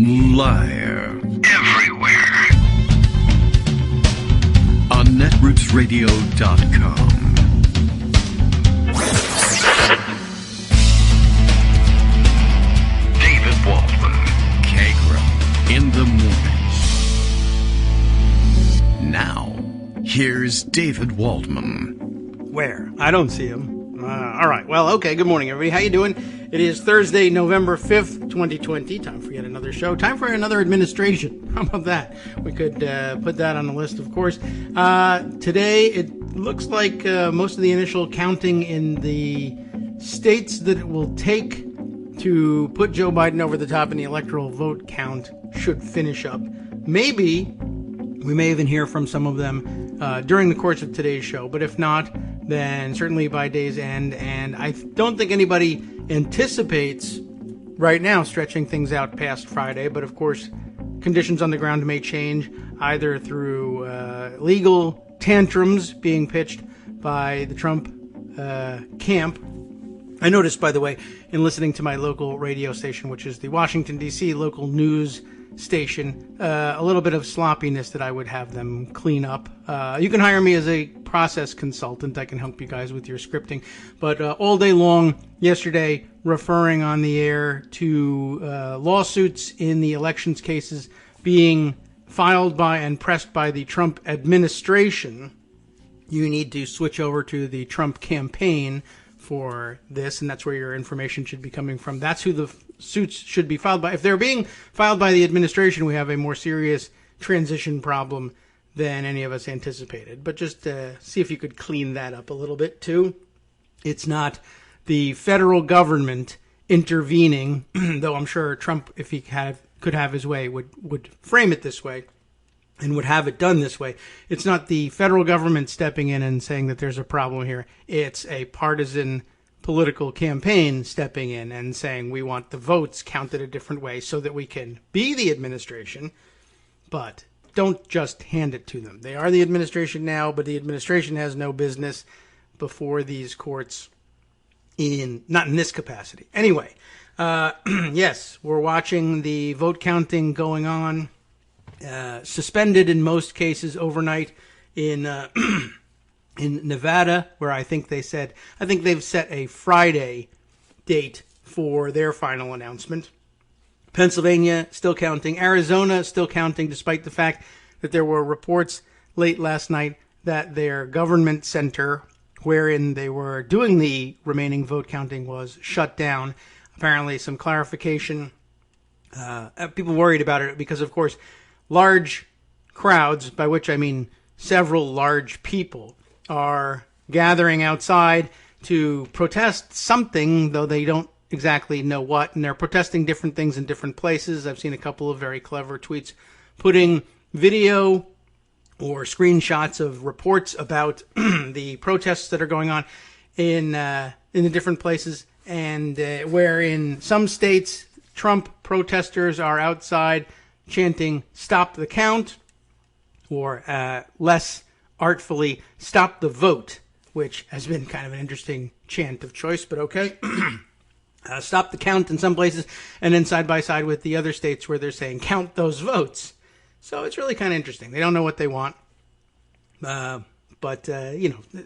Liar. Everywhere. On netrootsradio.com. David Waldman. Kagro. In the morning. Now, here's David Waldman. Where? I don't see him. All right. Well, okay. Good morning, everybody. How you doing? It is Thursday, November 5th, 2020. Time for yet another show. Time for another administration. How about that? We could put that on the list, of course. Today, it looks like most of the initial counting in the states that it will take to put Joe Biden over the top in the electoral vote count should finish up. Maybe we may even hear from some of them during the course of today's show. But if not, then certainly by day's end. And I don't think anybody anticipates right now stretching things out past Friday. But of course, conditions on the ground may change either through legal tantrums being pitched by the Trump camp. I noticed, by the way, in listening to my local radio station, which is the Washington, D.C. local news station, a little bit of sloppiness that I would have them clean up. You can hire me as a process consultant. I can help you guys with your scripting. But all day long yesterday, referring on the air to lawsuits in the elections cases being filed by and pressed by the Trump administration. You need to switch over to the Trump campaign for this, and that's where your information should be coming from. That's who the suits should be filed by. If they're being filed by the administration, we have a more serious transition problem than any of us anticipated. But just see if you could clean that up a little bit, too. It's not the federal government intervening, though I'm sure Trump, if he could have his way, would frame it this way and would have it done this way. It's not the federal government stepping in and saying that there's a problem here. It's a partisan political campaign stepping in and saying we want the votes counted a different way so that we can be the administration, but don't just hand it to them. They are the administration now, but the administration has no business before these courts not in this capacity. Anyway, yes, we're watching the vote counting going on. Suspended in most cases overnight in Nevada, where I think they've set a Friday date for their final announcement. Pennsylvania still counting. Arizona still counting, despite the fact that there were reports late last night that their government center, wherein they were doing the remaining vote counting, was shut down. Apparently some clarification. People worried about it because, of course, large crowds, by which I mean several large people, are gathering outside to protest something, though they don't exactly know what, and they're protesting different things in different places. I've seen a couple of very clever tweets putting video or screenshots of reports about the protests that are going on in the different places, and where in some states Trump protesters are outside chanting "Stop the count," or less artfully, "Stop the vote," which has been kind of an interesting chant of choice, but okay. Stop the count in some places, and then side by side with the other states where they're saying count those votes. So it's really kind of interesting. They don't know what they want, but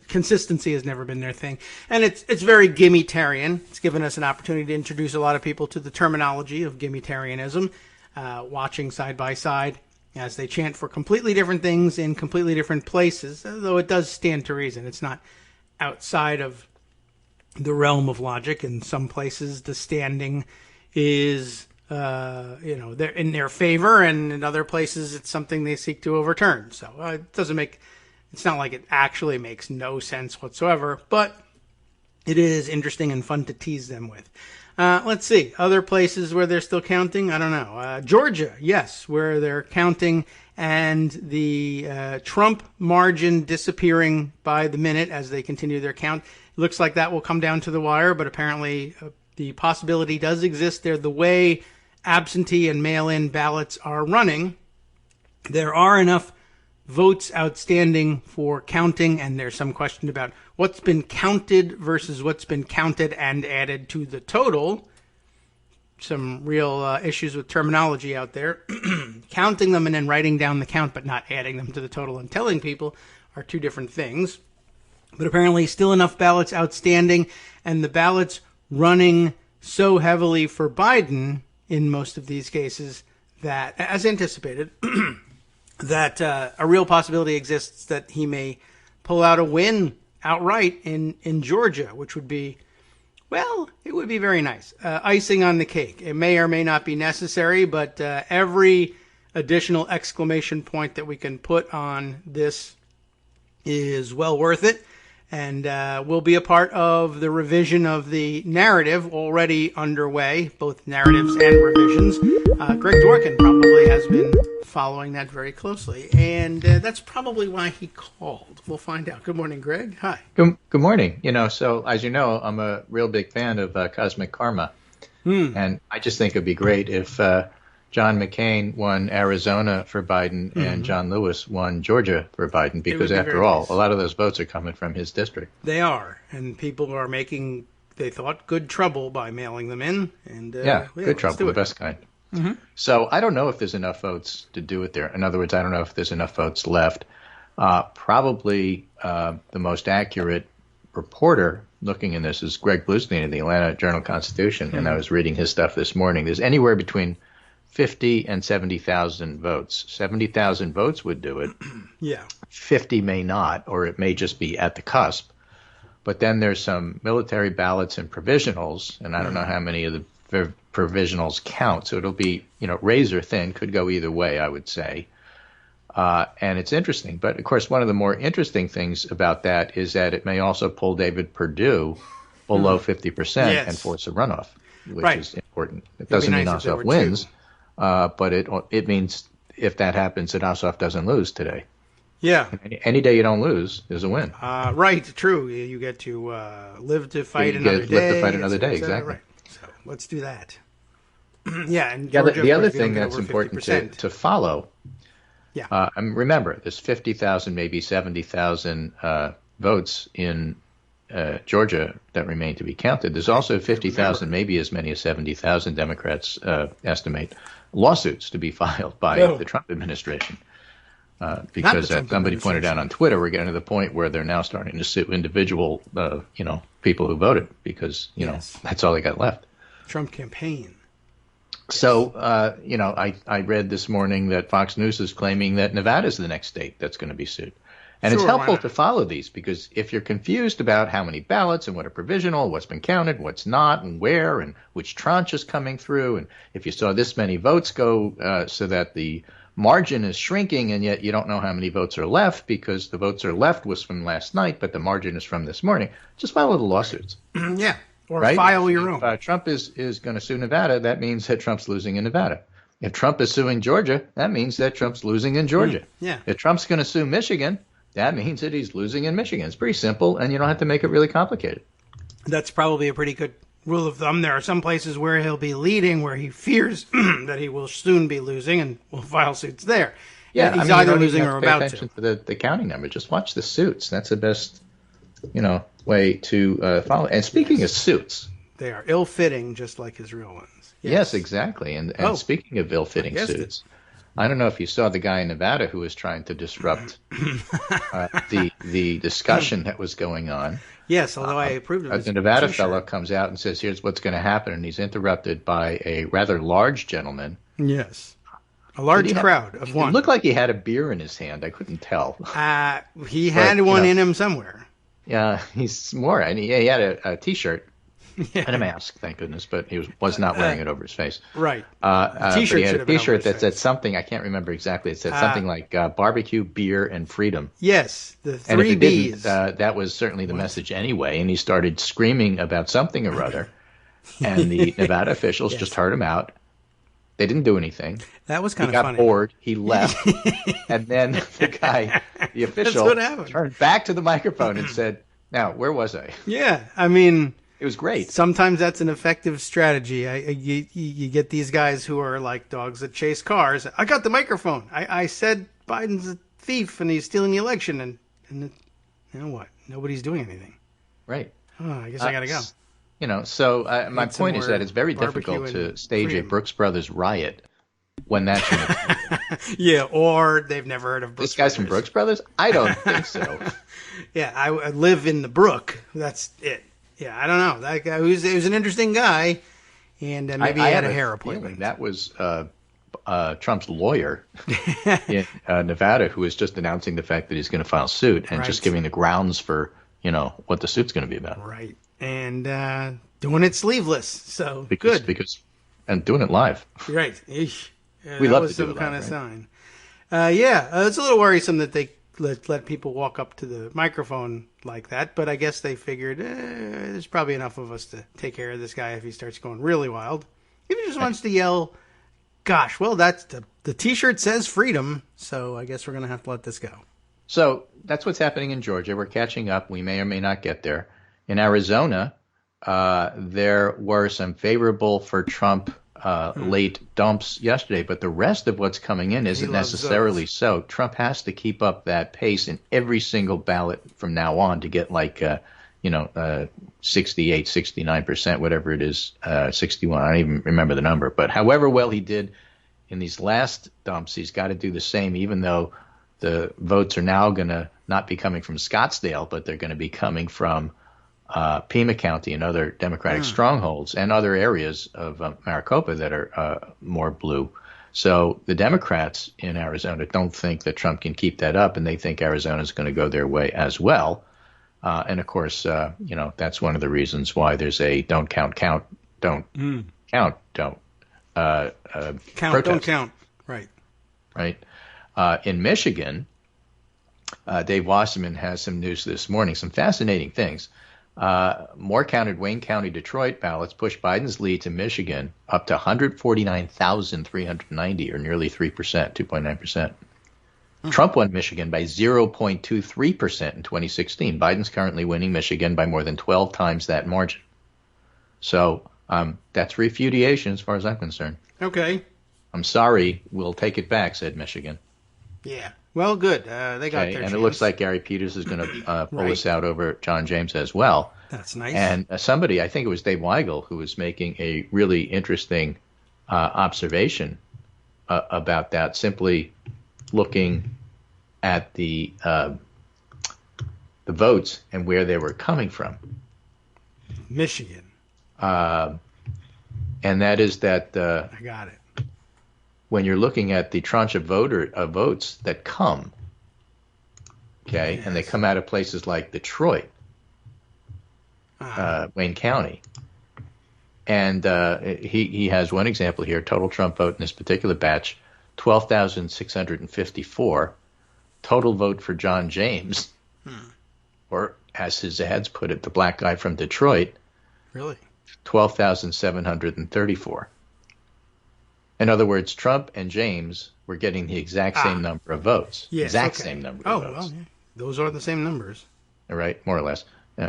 consistency has never been their thing, and it's very gimmitarian. It's given us an opportunity to introduce a lot of people to the terminology of gimmitarianism. Watching side by side as they chant for completely different things in completely different places, though it does stand to reason. It's not outside of the realm of logic. In some places, the standing is, they're in their favor, and in other places, it's something they seek to overturn. So it's not like it actually makes no sense whatsoever, but it is interesting and fun to tease them with. Let's see. Other places where they're still counting? I don't know. Georgia, yes, where they're counting, and the Trump margin disappearing by the minute as they continue their count. It looks like that will come down to the wire, but apparently the possibility does exist there. The way absentee and mail-in ballots are running, there are enough votes outstanding for counting, and there's some question about what's been counted versus what's been counted and added to the total. some real issues with terminology out there. Counting them and then writing down the count but not adding them to the total and telling people are two different things. But apparently still enough ballots outstanding, and the ballots running so heavily for Biden in most of these cases that, as anticipated, that a real possibility exists that he may pull out a win outright in Georgia, which would be, well, it would be very nice. Icing on the cake. It may or may not be necessary, but every additional exclamation point that we can put on this is well worth it, and will be a part of the revision of the narrative already underway, both narratives and revisions. Greg Dworkin probably has been following that very closely, and that's probably why he called. We'll find out. Good morning, Greg. Hi. Good morning. So as you know, I'm a real big fan of Cosmic Karma, and I just think it'd be great if John McCain won Arizona for Biden and John Lewis won Georgia for Biden, because after all, a lot of those votes are coming from his district. They are, and people are making, they thought, good trouble by mailing them in. And good trouble, the best kind. Mm-hmm. So I don't know if there's enough votes to do it there. In other words, I don't know if there's enough votes left. Probably the most accurate reporter looking in this is Greg Bluestein of the Atlanta Journal-Constitution, and I was reading his stuff this morning. There's anywhere between 50 and 70,000 votes. 70,000 votes would do it. Yeah. 50 may not, or it may just be at the cusp. But then there's some military ballots and provisionals, and I don't know how many of the provisionals count. So it'll be, razor thin, could go either way, I would say. And it's interesting. But, of course, one of the more interesting things about that is that it may also pull David Perdue below 50% and force a runoff, which is important. It doesn't mean Ossoff wins. But it means if that happens, that Ossoff doesn't lose today. Yeah. Any day you don't lose is a win. Right. True. You get to live to fight another day. Live to fight another day. Exactly. Right. So let's do that. Yeah. And Georgia, the other thing that's important to follow. Yeah. Remember, there's 50,000, maybe 70,000 votes in Georgia that remain to be counted. There's also 50,000, maybe as many as 70,000 Democrats estimate lawsuits to be filed by the Trump administration. Because somebody pointed out on Twitter, we're getting to the point where they're now starting to sue individual, people who voted because, that's all they got left. Trump campaign. So, I read this morning that Fox News is claiming that Nevada is the next state that's going to be sued. And it's helpful to follow these, because if you're confused about how many ballots and what are provisional, what's been counted, what's not, and where, and which tranche is coming through, and if you saw this many votes go so that the margin is shrinking and yet you don't know how many votes are left because the votes are left was from last night, but the margin is from this morning, just follow the lawsuits. Yeah, or file your own. If Trump is going to sue Nevada, that means that Trump's losing in Nevada. If Trump is suing Georgia, that means that Trump's losing in Georgia. Yeah. If Trump's going to sue Michigan, that means that he's losing in Michigan. It's pretty simple, and you don't have to make it really complicated. That's probably a pretty good rule of thumb. There are some places where he'll be leading, where he fears that he will soon be losing, and will file suits there. Yeah, he's either losing or about to. Pay attention to the counting number. Just watch the suits. That's the best, way to follow. And speaking of suits, they are ill-fitting, just like his real ones. Yes, exactly. And speaking of ill-fitting suits. I don't know if you saw the guy in Nevada who was trying to disrupt the discussion that was going on. Yes, although I approved of it. The Nevada fellow comes out and says, here's what's going to happen, and he's interrupted by a rather large gentleman. Yes. A large crowd of one. It looked like he had a beer in his hand. I couldn't tell. He had one in him somewhere. Yeah, he's more. And he had a T-shirt. And a mask, thank goodness, but he was not wearing it over his face. Right. T-shirt. He had a T-shirt that said something, I can't remember exactly. It said something like barbecue, beer, and freedom. Yes, the three and if B's. That was certainly the message anyway. And he started screaming about something or other, and the Nevada officials just heard him out. They didn't do anything. That was kind of funny. He got bored. He left, and then the official, turned back to the microphone and said, "Now, where was I?" Yeah, I mean. It was great. Sometimes that's an effective strategy. You get these guys who are like dogs that chase cars. I got the microphone. I said Biden's a thief and he's stealing the election. And you know what? Nobody's doing anything. Right. Oh, I guess I got to go. So my Need some point is more that it's very barbecue difficult and to stage freedom. a Brooks Brothers riot when that's your Yeah, or they've never heard of Brooks This guy's from Brothers. Brooks Brothers? I don't think so. Yeah, I live in the brook. That's it. Yeah, I don't know. That guy, he was an interesting guy, and maybe he had a hair appointment. That was Trump's lawyer in Nevada who was just announcing the fact that he's going to file suit and just giving the grounds for, what the suit's going to be about. Right. And doing it sleeveless. So Because doing it live. Right. Eesh. Yeah, We that love was to do some it kind live, of right? sign. It's a little worrisome that they let people walk up to the microphone like that, but I guess they figured there's probably enough of us to take care of this guy if he starts going really wild. If he just wants to yell, gosh, well, that's the T-shirt says freedom, so I guess we're going to have to let this go. So that's what's happening in Georgia. We're catching up. We may or may not get there. In Arizona, there were some favorable for Trump late dumps yesterday, but the rest of what's coming in isn't necessarily so. Trump has to keep up that pace in every single ballot from now on to get 68, 69%, whatever it is, 61. I don't even remember the number. But however well he did in these last dumps, he's got to do the same, even though the votes are now going to not be coming from Scottsdale, but they're going to be coming from Pima County and other Democratic strongholds and other areas of Maricopa that are more blue. So the Democrats in Arizona don't think that Trump can keep that up, and they think Arizona is going to go their way as well. And of course, that's one of the reasons why there's a don't count, count, don't count, don't Count, protest. don't count. Right. Right. In Michigan, Dave Wasserman has some news this morning, some fascinating things. More counted Wayne County, Detroit ballots push Biden's lead to Michigan up to 149,390, or nearly 3%, 2.9%. Trump won Michigan by 0.23% in 2016. Biden's currently winning Michigan by more than 12 times that margin. So that's refutation as far as I'm concerned. Okay. I'm sorry, we'll take it back, said Michigan. Yeah. Well, good. They got their And chance. it looks like Gary Peters is going to pull us out over John James as well. That's nice. And somebody, I think it was Dave Weigel, who was making a really interesting observation about that, simply looking at the votes and where they were coming from. Michigan. And that is that I got it. when you're looking at the tranche of votes that come, okay, Yes. and they come out of places like Detroit, Wayne County, and he has one example here. Total Trump vote in this particular batch, 12,654. Total vote for John James, or as his ads put it, the black guy from Detroit, Really? 12,734. In other words, Trump and James were getting the exact same number of votes. Yes, exact okay. same number of votes. Well, yeah. Those are the same numbers. All right, more or less,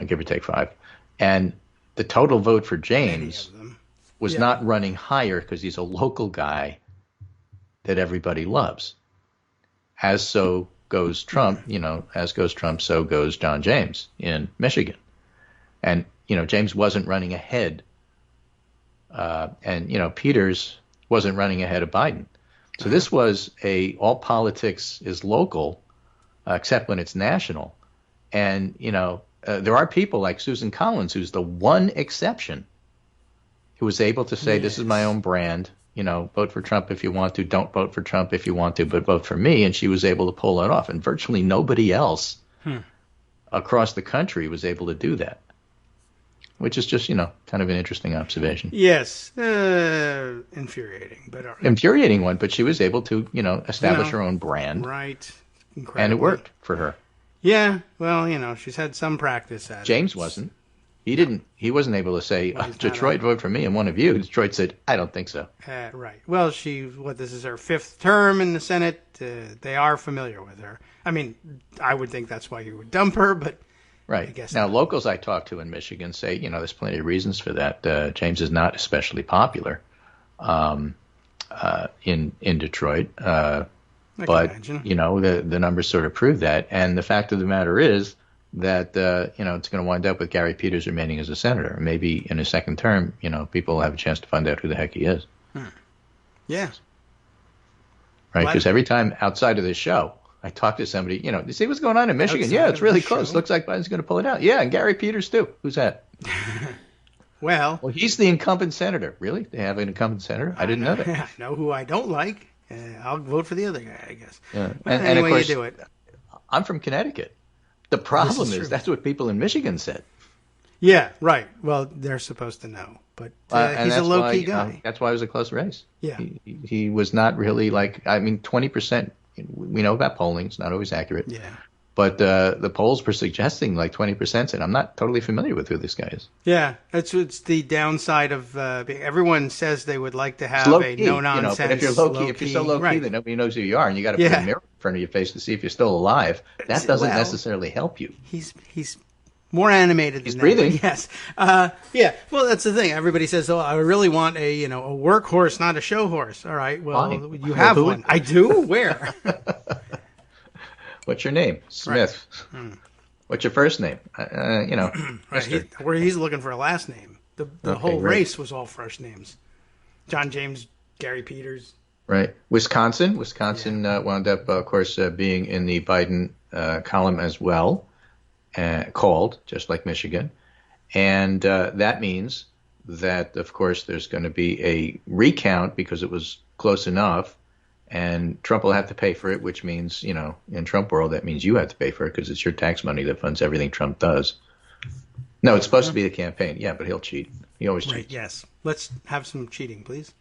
give or take 5. And the total vote for James Many of them. was not running higher because he's a local guy that everybody loves. As so goes Trump, as goes Trump, so goes John James in Michigan. And, James wasn't running ahead. And Peters wasn't running ahead of Biden. So this was all politics is local, except when it's national. And, there are people like Susan Collins, who's the one exception, who was able to say, this is my own brand. Vote for Trump if you want to. Don't vote for Trump if you want to, but vote for me. And she was able to pull it off. And virtually nobody else across the country was able to do that, which is just, kind of an interesting observation. Yes. Infuriating, but all right. Infuriating one, but she was able to, establish her own brand. Right. Incredible. And it worked for her. Yeah. Well, she's had some practice at it. James wasn't. He wasn't able to say, Detroit, vote for me, and one of you. Detroit said, I don't think so. Right. Well, this is her 5th term in the Senate. They are familiar with her. I mean, I would think that's why you would dump her, but right. I guess now, not. locals I talked to in Michigan say, there's plenty of reasons for that. James is not especially popular in Detroit. But, imagine. the numbers sort of prove that. And the fact of the matter is, that it's going to wind up with Gary Peters remaining as a senator. Maybe in his second term, people will have a chance to find out who the heck he is. Yeah. Right, because every time outside of this show, I talk to somebody, you see what's going on in Michigan? Outside yeah, it's of really the close. show? Looks like Biden's going to pull it out. Yeah, and Gary Peters too. Who's that? Well, he's the incumbent senator. Really? They have an incumbent senator? I didn't know that. I know who I don't like. I'll vote for the other guy, I guess. Yeah. Well, And of course, you do it. I'm from Connecticut. The problem true. is that's what people in Michigan said. Yeah, right. Well, they're supposed to know, but And he's a that's low-key why, guy. that's why it was a close race. Yeah. He was not really 20%. We know about polling. It's not always accurate. Yeah. But the polls were suggesting 20%, and I'm not totally familiar with who this guy is. Yeah, it's the downside of everyone says they would like to have Low-key, a no-nonsense. but if you're low-key, if you're so low-key right. that nobody knows who you are, and you got to put a mirror in front of your face to see if you're still alive, that doesn't necessarily help you. He's more animated. He's than breathing. That. Yes. Yeah. Well, that's the thing. Everybody says, "Oh, I really want a workhorse, not a show horse." All right. Well, Fine. you have one. I do. Where? What's your name? Smith. Right. What's your first name? Right. Where he's looking for a last name. The whole race was all first names. John James, Gary Peters. Right. Wisconsin wound up, of course, being in the Biden column as well, called, just like Michigan. And that means that, of course, there's going to be a recount because it was close enough. And Trump will have to pay for it, which means, in Trump world, that means you have to pay for it because it's your tax money that funds everything Trump does. No, it's supposed to be the campaign. Yeah, but he'll cheat. He always cheats. Right, yes. Let's have some cheating, please.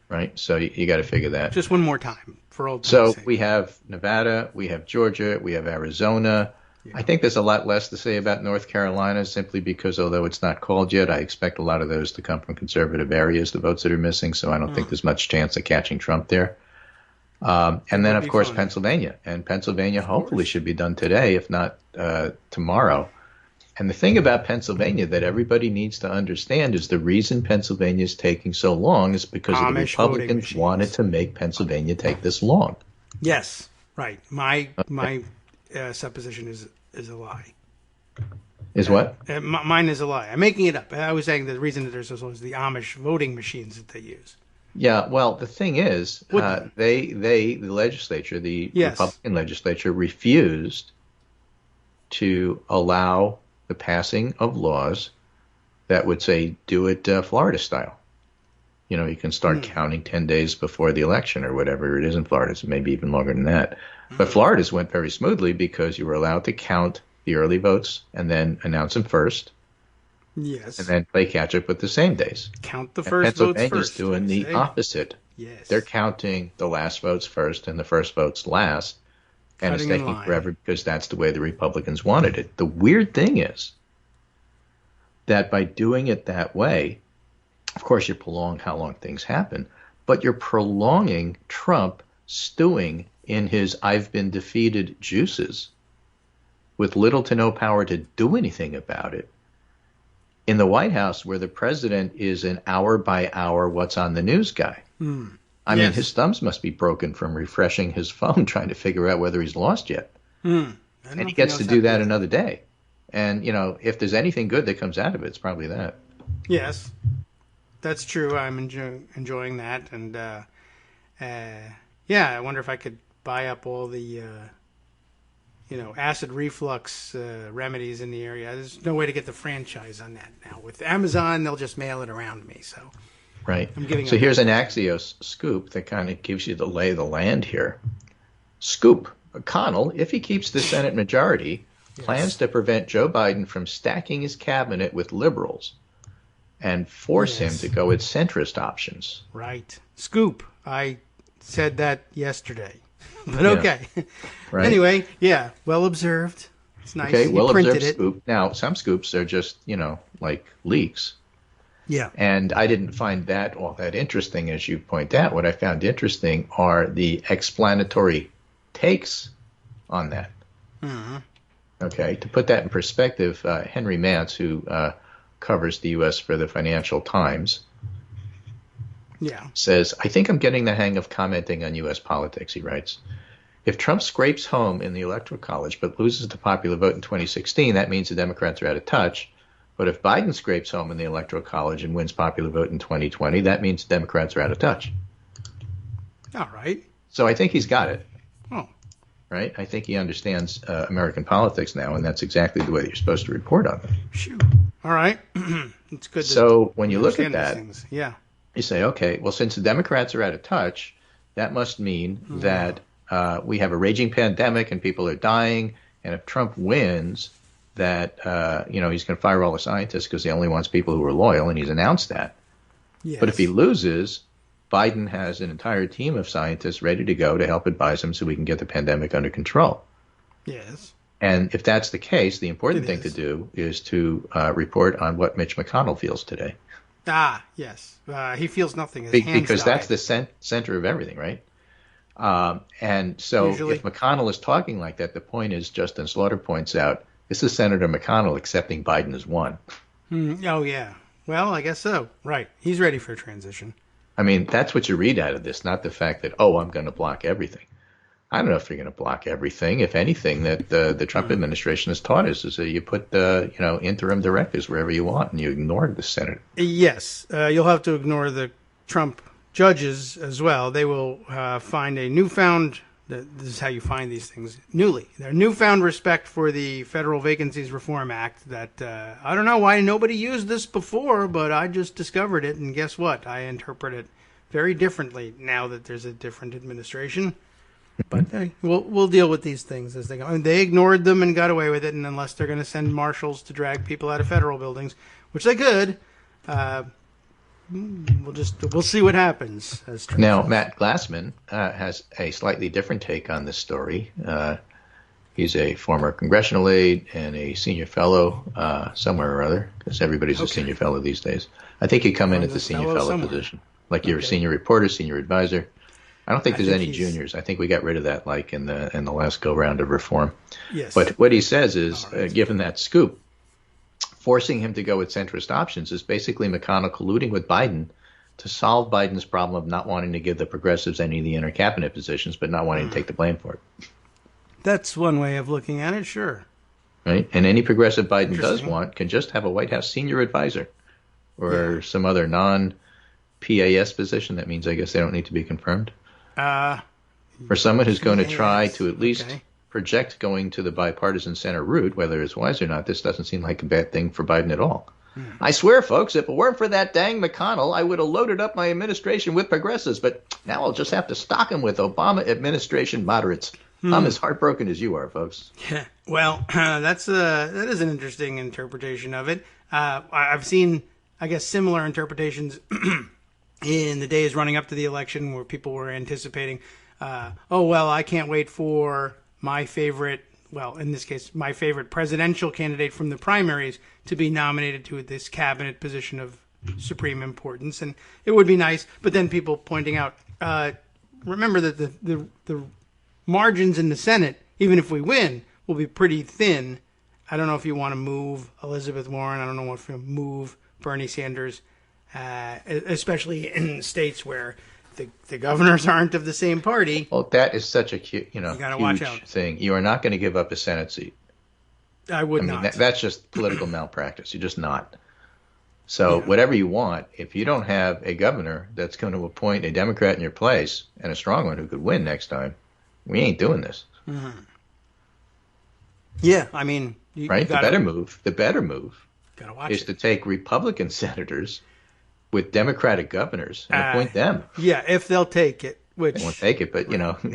Right? So you got to figure that. Just one more time for old time's So sake. we have Nevada, we have Georgia, we have Arizona. Yeah. I think there's a lot less to say about North Carolina simply because although it's not called yet, I expect a lot of those to come from conservative areas, the votes that are missing. So I don't think there's much chance of catching Trump there. And then, of course, Pennsylvania. And Pennsylvania hopefully should be done today, if not tomorrow. And the thing about Pennsylvania that everybody needs to understand is the reason Pennsylvania is taking so long is because the Republicans wanted to make Pennsylvania take this long. Yes, right. My supposition is a lie. Is what? Mine is a lie. I'm making it up. I was saying the reason that there's so slow is the Amish voting machines that they use. Yeah, well, the thing is, the legislature, the Republican legislature, refused to allow the passing of laws that would say, do it Florida style. You can start counting 10 days before the election or whatever it is in Florida. So maybe even longer than that. But Florida's went very smoothly because you were allowed to count the early votes and then announce them first. Yes. And then play catch up with the same days. Count the first votes first. Pennsylvania's doing the opposite. Yes. They're counting the last votes first and the first votes last. And it's taking forever because that's the way the Republicans wanted it. The weird thing is that by doing it that way, of course, you prolong how long things happen, but you're prolonging Trump stewing in his I've been defeated juices with little to no power to do anything about it. In the White House, where the president is an hour-by-hour what's on the news guy. I mean, his thumbs must be broken from refreshing his phone trying to figure out whether he's lost yet. And he gets to do that another day. And, if there's anything good that comes out of it, it's probably that. Yes, that's true. I'm enjoying that. And, I wonder if I could buy up all the... acid reflux remedies in the area. There's no way to get the franchise on that now. With Amazon, they'll just mail it around me. So, right. So here's an Axios scoop that kind of gives you the lay of the land here. Scoop: McConnell, if he keeps the Senate majority, plans to prevent Joe Biden from stacking his cabinet with liberals and force him to go with centrist options. Right. Scoop. I said that yesterday. But okay. Right. Anyway, well observed. It's nice. Okay, well observed it. scoop. Now, some scoops are just, like leaks. Yeah. And I didn't find that all that interesting, as you point out. What I found interesting are the explanatory takes on that. Mm-hmm. Okay, to put that in perspective, Henry Mance, who covers the U.S. for the Financial Times, says, I think I'm getting the hang of commenting on U.S. politics, he writes. if Trump scrapes home in the Electoral College but loses the popular vote in 2016, that means the Democrats are out of touch. But if Biden scrapes home in the Electoral College and wins popular vote in 2020, that means the Democrats are out of touch. All right. So I think he's got it. Oh. Right? I think he understands American politics now, and that's exactly the way you're supposed to report on them. Shoot. All right. It's good. So when you look at that, yeah, you say, okay, well, since the Democrats are out of touch, that must mean that we have a raging pandemic and people are dying. And if Trump wins, that he's going to fire all the scientists because he only wants people who are loyal, and he's announced that. Yes. But if he loses, Biden has an entire team of scientists ready to go to help advise him so we can get the pandemic under control. Yes. And if that's the case, the important thing to do is to report on what Mitch McConnell feels today. Ah, yes. He feels nothing. His hands because die. that's the center of everything, right? And so Usually. if McConnell is talking like that, the point is, Justin Slaughter points out, this is Senator McConnell accepting Biden as one. Oh, yeah. Well, I guess so. Right. He's ready for a transition. I mean, that's what you read out of this, not the fact that, I'm going to block everything. I don't know if you're going to block everything. If anything, that the Trump administration has taught us is that you put interim directors wherever you want, and you ignore the Senate. Yes, you'll have to ignore the Trump judges as well. They will find a newfound. This is how you find these things. Their newfound respect for the Federal Vacancies Reform Act. That I don't know why nobody used this before, but I just discovered it, and guess what? I interpret it very differently now that there's a different administration. But we'll deal with these things as they go. I mean, they ignored them and got away with it, and unless they're going to send marshals to drag people out of federal buildings, which they could, we'll see what happens. Now, Matt Glassman has a slightly different take on this story. He's a former congressional aide and a senior fellow somewhere or other, because everybody's a senior fellow these days. I think he'd come in at the senior fellow position, like you're a senior reporter, senior advisor. I don't think there's any juniors. I think we got rid of that, like in the last go round of reform. Yes. But what he says is, given that scoop, forcing him to go with centrist options is basically McConnell colluding with Biden to solve Biden's problem of not wanting to give the progressives any of the inner cabinet positions, but not wanting to take the blame for it. That's one way of looking at it, sure. Right? And any progressive Biden does want can just have a White House senior advisor or some other non-PAS position. That means I guess they don't need to be confirmed. For someone who's going to try to at least project going to the bipartisan center route, whether it's wise or not, this doesn't seem like a bad thing for Biden at all. I swear, folks, if it weren't for that dang McConnell, I would have loaded up my administration with progressives, but now I'll just have to stock them with Obama administration moderates. I'm as heartbroken as you are, folks. Yeah. Well, that is an interesting interpretation of it. I've seen, I guess, similar interpretations in the days running up to the election where people were anticipating, I can't wait for my favorite, in this case, my favorite presidential candidate from the primaries to be nominated to this cabinet position of supreme importance. And it would be nice, but then people pointing out, remember that the margins in the Senate, even if we win, will be pretty thin. I don't know if you want to move Elizabeth Warren. I don't know if you move Bernie Sanders, especially in states where the governors aren't of the same party. Well, that is such a huge thing. You are not going to give up a Senate seat. I mean, not. That's just political malpractice. You're just not. So whatever you want, if you don't have a governor that's going to appoint a Democrat in your place and a strong one who could win next time, we ain't doing this. Mm-hmm. Yeah, I mean, the better move is to take Republican senators with Democratic governors and appoint them. Yeah, if they'll take it. Which they won't take it, but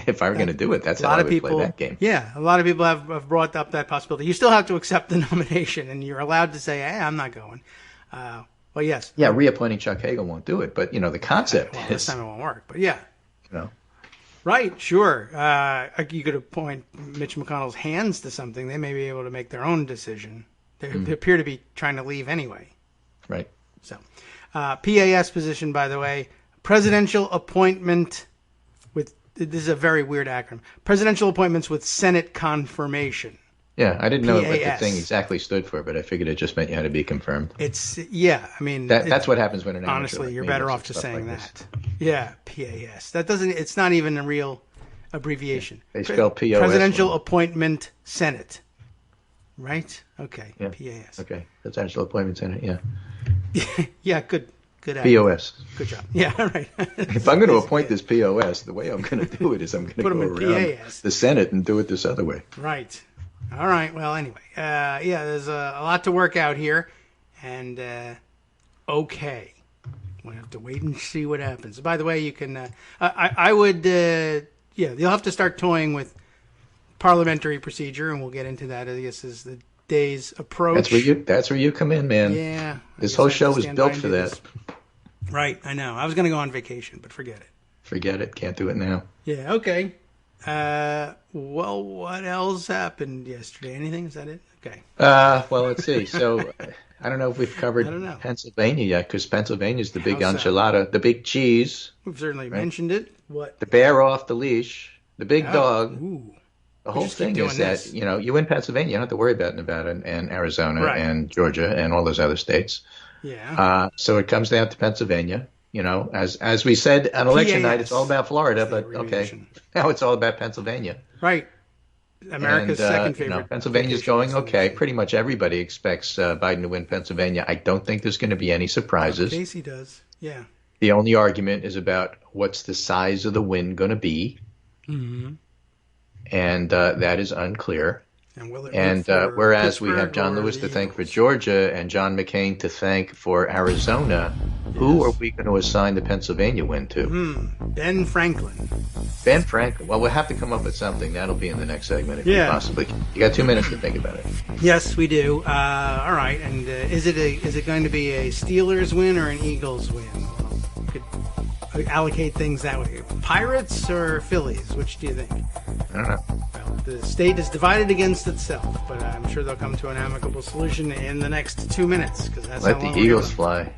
if I were going to do it, that's how I would play that game. Yeah, a lot of people have brought up that possibility. You still have to accept the nomination, and you're allowed to say, "Hey, I'm not going." Well, yes. Yeah, reappointing Chuck Hagel won't do it, but the concept is this time it won't work. But yeah, right, sure. You could appoint Mitch McConnell's hands to something; they may be able to make their own decision. They appear to be trying to leave anyway. Right. So, PAS position, by the way, presidential appointment. This is a very weird acronym. Presidential appointments with Senate confirmation. Yeah, I didn't know what the thing exactly stood for, but I figured it just meant you had to be confirmed. That's what happens when an honestly, you're better off just saying that. Yeah, PAS. That doesn't. It's not even a real. abbreviation. They spell POS. Presidential Appointment Senate. Right? Okay. Yeah. PAS. Okay. Presidential Appointment Senate. Yeah. Yeah. Good. POS. Good job. Yeah. All right. If I'm going to appoint this POS, the way I'm going to do it is I'm going to go around PAS. the Senate and do it this other way. Right. All right. Well, anyway, there's a lot to work out here, and okay, we'll have to wait and see what happens. By the way, you can. I would. You'll have to start toying with parliamentary procedure, and we'll get into that, I guess, as the days approach. That's where you come in, man. Yeah. This whole show was built for that. Right. I know. I was going to go on vacation, but forget it. Forget it. Can't do it now. Yeah. Okay. Well, what else happened yesterday? Anything? Is that it? Okay. Well, let's see. So, I don't know if we've covered Pennsylvania yet, because Pennsylvania's the big enchilada, the big cheese. We've certainly mentioned it. What? The bear off the leash, the big dog. Ooh. The whole thing is that, you win Pennsylvania, you don't have to worry about Nevada and Arizona and Georgia and all those other states. Yeah. So it comes down to Pennsylvania. As we said on election night, it's all about Florida, but okay, now it's all about Pennsylvania. Right. America's second favorite. Pennsylvania's going okay. Pretty much everybody expects Biden to win Pennsylvania. I don't think there's going to be any surprises. Casey does. Yeah. The only argument is about what's the size of the win going to be. Mm-hmm. And that is unclear. And whereas we have John Lewis to thank for Georgia and John McCain to thank for Arizona, who are we going to assign the Pennsylvania win to? Ben Franklin. Ben Franklin. Well, we'll have to come up with something. That'll be in the next segment if we possibly can. You got 2 minutes to think about it. Yes, we do. All right. And is it going to be a Steelers win or an Eagles win? We could allocate things that way. Pirates or Phillies? Which do you think? I don't know. Well, the state is divided against itself, but I'm sure they'll come to an amicable solution in the next 2 minutes. That's Let the Eagles fly.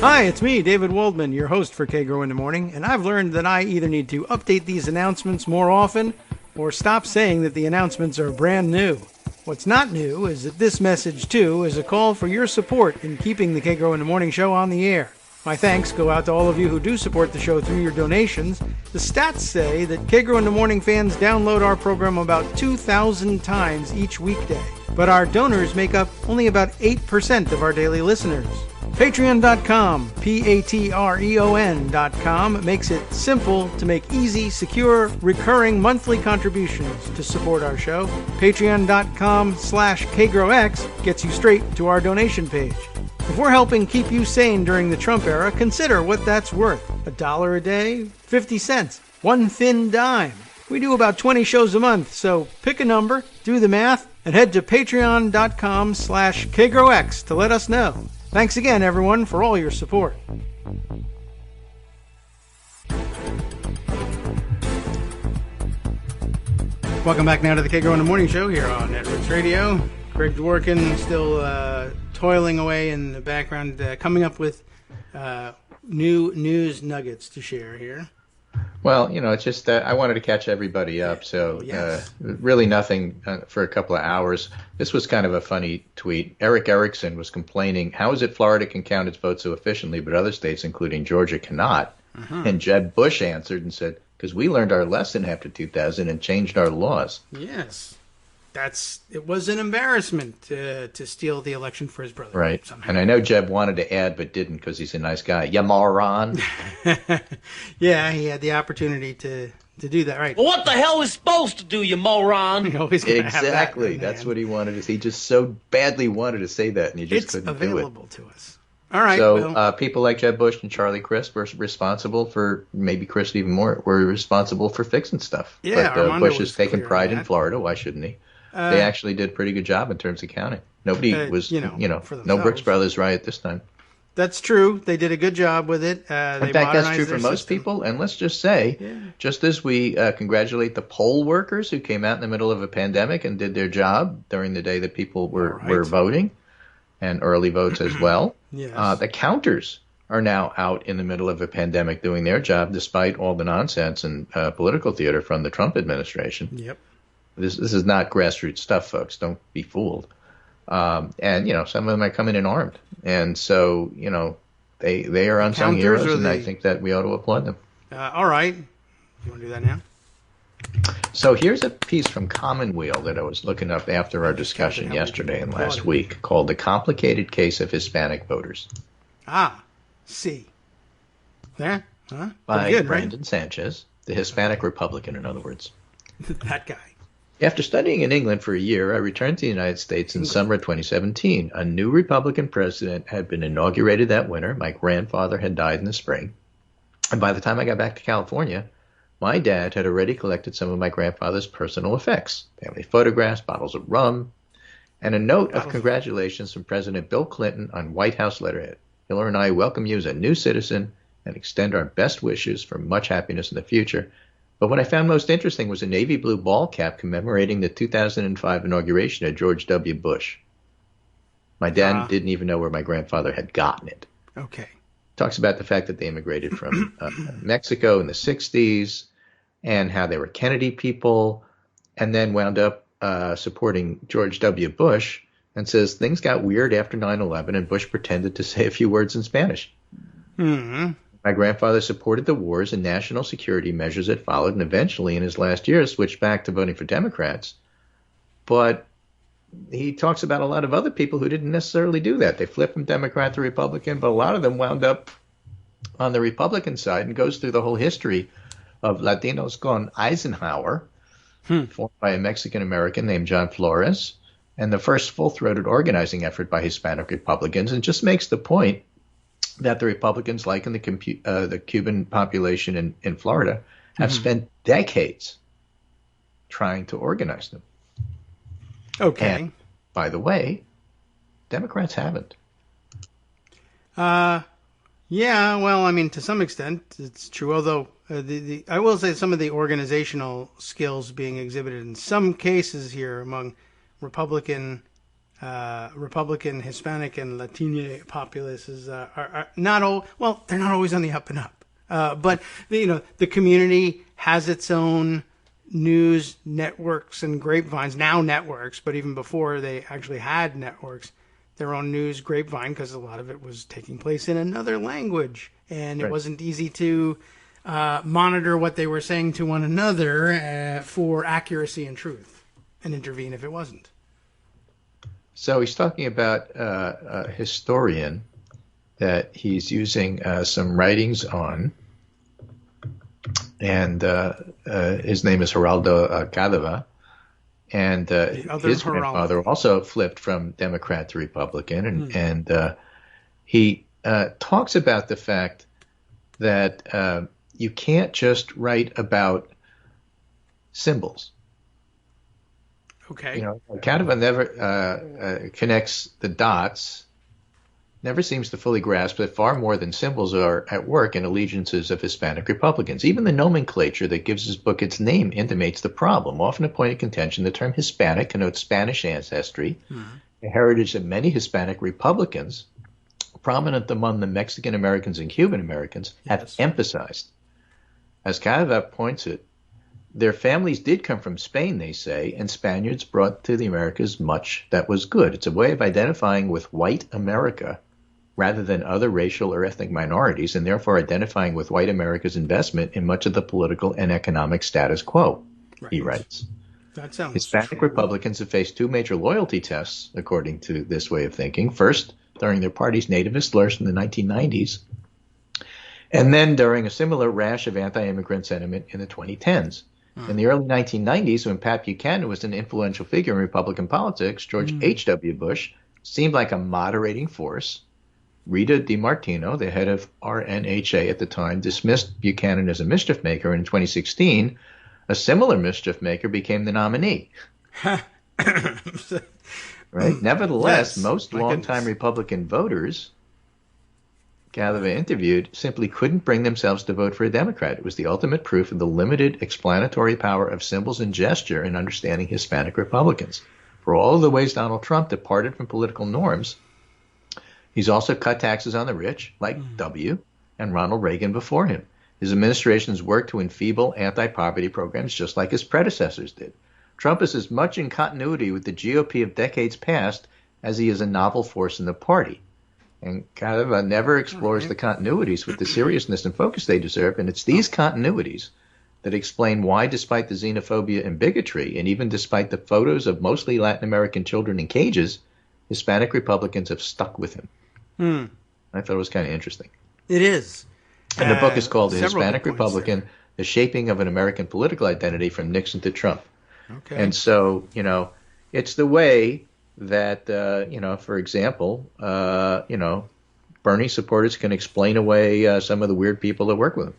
Hi, it's me, David Waldman, your host for Kagro in the Morning, and I've learned that I either need to update these announcements more often or stop saying that the announcements are brand new. What's not new is that this message, too, is a call for your support in keeping the Kagro in the Morning show on the air. My thanks go out to all of you who do support the show through your donations. The stats say that Kagro in the Morning fans download our program about 2,000 times each weekday, but our donors make up only about 8% of our daily listeners. Patreon.com, Patreon.com, makes it simple to make easy, secure, recurring monthly contributions to support our show. Patreon.com/KagroX gets you straight to our donation page. If we're helping keep you sane during the Trump era, consider what that's worth. $1 a day? 50 cents? One thin dime? We do about 20 shows a month, so pick a number, do the math, and head to patreon.com/KagroX to let us know. Thanks again, everyone, for all your support. Welcome back now to the Kagro in the Morning Show here on Networks Radio. Greg Dworkin still toiling away in the background, coming up with new news nuggets to share here. Well, it's just that I wanted to catch everybody up, so really nothing for a couple of hours. This was kind of a funny tweet. Eric Erickson was complaining, how is it Florida can count its votes so efficiently, but other states, including Georgia, cannot? And Jeb Bush answered and said, because we learned our lesson after 2000 and changed our laws. Yes. It was an embarrassment to steal the election for his brother. Right. Somehow. And I know Jeb wanted to add but didn't because he's a nice guy. You moron. Yeah, he had the opportunity to do that, right. Well, what the hell is supposed to do, you moron? Exactly. That's what he wanted to say. He just so badly wanted to say that, and he just couldn't do it. It's available to us. All right. So people like Jeb Bush and Charlie Crist were responsible for, maybe Crist even more, were responsible for fixing stuff. Yeah, but Bush has taken pride in Florida. Why shouldn't he? They actually did a pretty good job in terms of counting. Nobody was, no Brooks Brothers riot this time. That's true. They did a good job with it. In fact, that's true for most people. And let's just say, just as we congratulate the poll workers who came out in the middle of a pandemic and did their job during the day that people were voting, and early votes as well, the counters are now out in the middle of a pandemic doing their job despite all the nonsense and political theater from the Trump administration. Yep. This is not grassroots stuff, folks. Don't be fooled. And, some of them are coming in armed. And so, they are unsung heroes, and I think that we ought to applaud them. All right. You want to do that now? So here's a piece from Commonweal that I was looking up after our discussion yesterday and last week called The Complicated Case of Hispanic Voters. See. There? Huh? By Good, Brandon right? Sanchez, the Hispanic Republican, in other words. That guy. After studying in England for a year, I returned to the United States in summer 2017. A new Republican president had been inaugurated that winter. My grandfather had died in the spring. And by the time I got back to California, my dad had already collected some of my grandfather's personal effects, family photographs, bottles of rum, and a note of congratulations from President Bill Clinton on White House letterhead. Hillary and I welcome you as a new citizen and extend our best wishes for much happiness in the future. But what I found most interesting was a navy blue ball cap commemorating the 2005 inauguration of George W. Bush. My dad didn't even know where my grandfather had gotten it. Okay. Talks about the fact that they immigrated from Mexico in the 60s and how they were Kennedy people, and then wound up supporting George W. Bush, and says things got weird after 9/11 and Bush pretended to say a few words in Spanish. Mm-hmm. My grandfather supported the wars and national security measures that followed, and eventually in his last years switched back to voting for Democrats. But he talks about a lot of other people who didn't necessarily do that. They flipped from Democrat to Republican, but a lot of them wound up on the Republican side, and goes through the whole history of Latinos con Eisenhower, formed by a Mexican-American named John Flores, and the first full-throated organizing effort by Hispanic Republicans, and just makes the point that the Republicans, like in the Cuban population in Florida, have spent decades trying to organize them. Okay. And, by the way, Democrats haven't. Yeah, well, I mean, to some extent, it's true. Although I will say some of the organizational skills being exhibited in some cases here among Republican, Hispanic, and Latino populaces are not all. Well, they're not always on the up and up. But the community has its own news networks and grapevines, now networks, but even before they actually had networks, their own news grapevine, because a lot of it was taking place in another language, and it wasn't easy to monitor what they were saying to one another for accuracy and truth, and intervene if it wasn't. So he's talking about a historian that he's using some writings on, and his name is Geraldo Cadeva, and his grandfather also flipped from Democrat to Republican, and he talks about the fact that you can't just write about symbols. Okay. Cadeva never connects the dots, never seems to fully grasp that far more than symbols are at work in allegiances of Hispanic Republicans. Even the nomenclature that gives his book its name intimates the problem. Often a point of contention, the term Hispanic connotes Spanish ancestry, a heritage that many Hispanic Republicans, prominent among the Mexican Americans and Cuban Americans, have emphasized. As Cadeva points it, their families did come from Spain, they say, and Spaniards brought to the Americas much that was good. It's a way of identifying with white America rather than other racial or ethnic minorities, and therefore identifying with white America's investment in much of the political and economic status quo, he writes. That sounds Hispanic true. Republicans have faced two major loyalty tests, according to this way of thinking. First, during their party's nativist slurs in the 1990s, and then during a similar rash of anti-immigrant sentiment in the 2010s. In the early 1990s, when Pat Buchanan was an influential figure in Republican politics, George H.W. Bush seemed like a moderating force. Rita DiMartino, the head of RNHA at the time, dismissed Buchanan as a mischief maker, and in 2016, a similar mischief maker became the nominee. Right? Nevertheless, most longtime Republican voters Cadeva interviewed simply couldn't bring themselves to vote for a Democrat. It was the ultimate proof of the limited explanatory power of symbols and gesture in understanding Hispanic Republicans. For all of the ways Donald Trump departed from political norms, he's also cut taxes on the rich, like W. and Ronald Reagan before him. His administration's worked to enfeeble anti-poverty programs just like his predecessors did. Trump is as much in continuity with the GOP of decades past as he is a novel force in the party. And Cadeva never explores the continuities with the seriousness and focus they deserve, and it's these continuities that explain why, despite the xenophobia and bigotry, and even despite the photos of mostly Latin American children in cages, Hispanic Republicans have stuck with him. I thought it was kind of interesting. It is. And the book is called The Several Hispanic good points Republican, there. The Shaping of an American Political Identity from Nixon to Trump. Okay. And so, it's the way that, for example, Bernie supporters can explain away some of the weird people that work with him.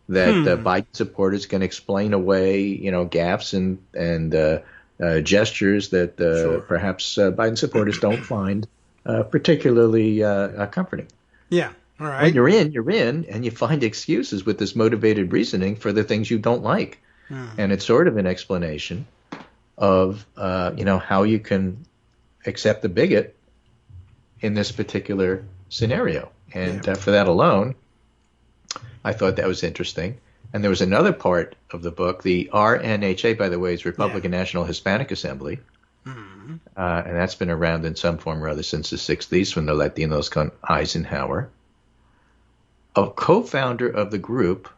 That Biden supporters can explain away, gaffes and gestures that perhaps Biden supporters don't find particularly comforting. Yeah. All right. When you're in, and you find excuses with this motivated reasoning for the things you don't like. And it's sort of an explanation of, how you can accept the bigot in this particular scenario. And for that alone, I thought that was interesting. And there was another part of the book, the RNHA, by the way, is Republican National Hispanic Assembly. And that's been around in some form or other since the 60s from the Latinos con Eisenhower. A co-founder of the group,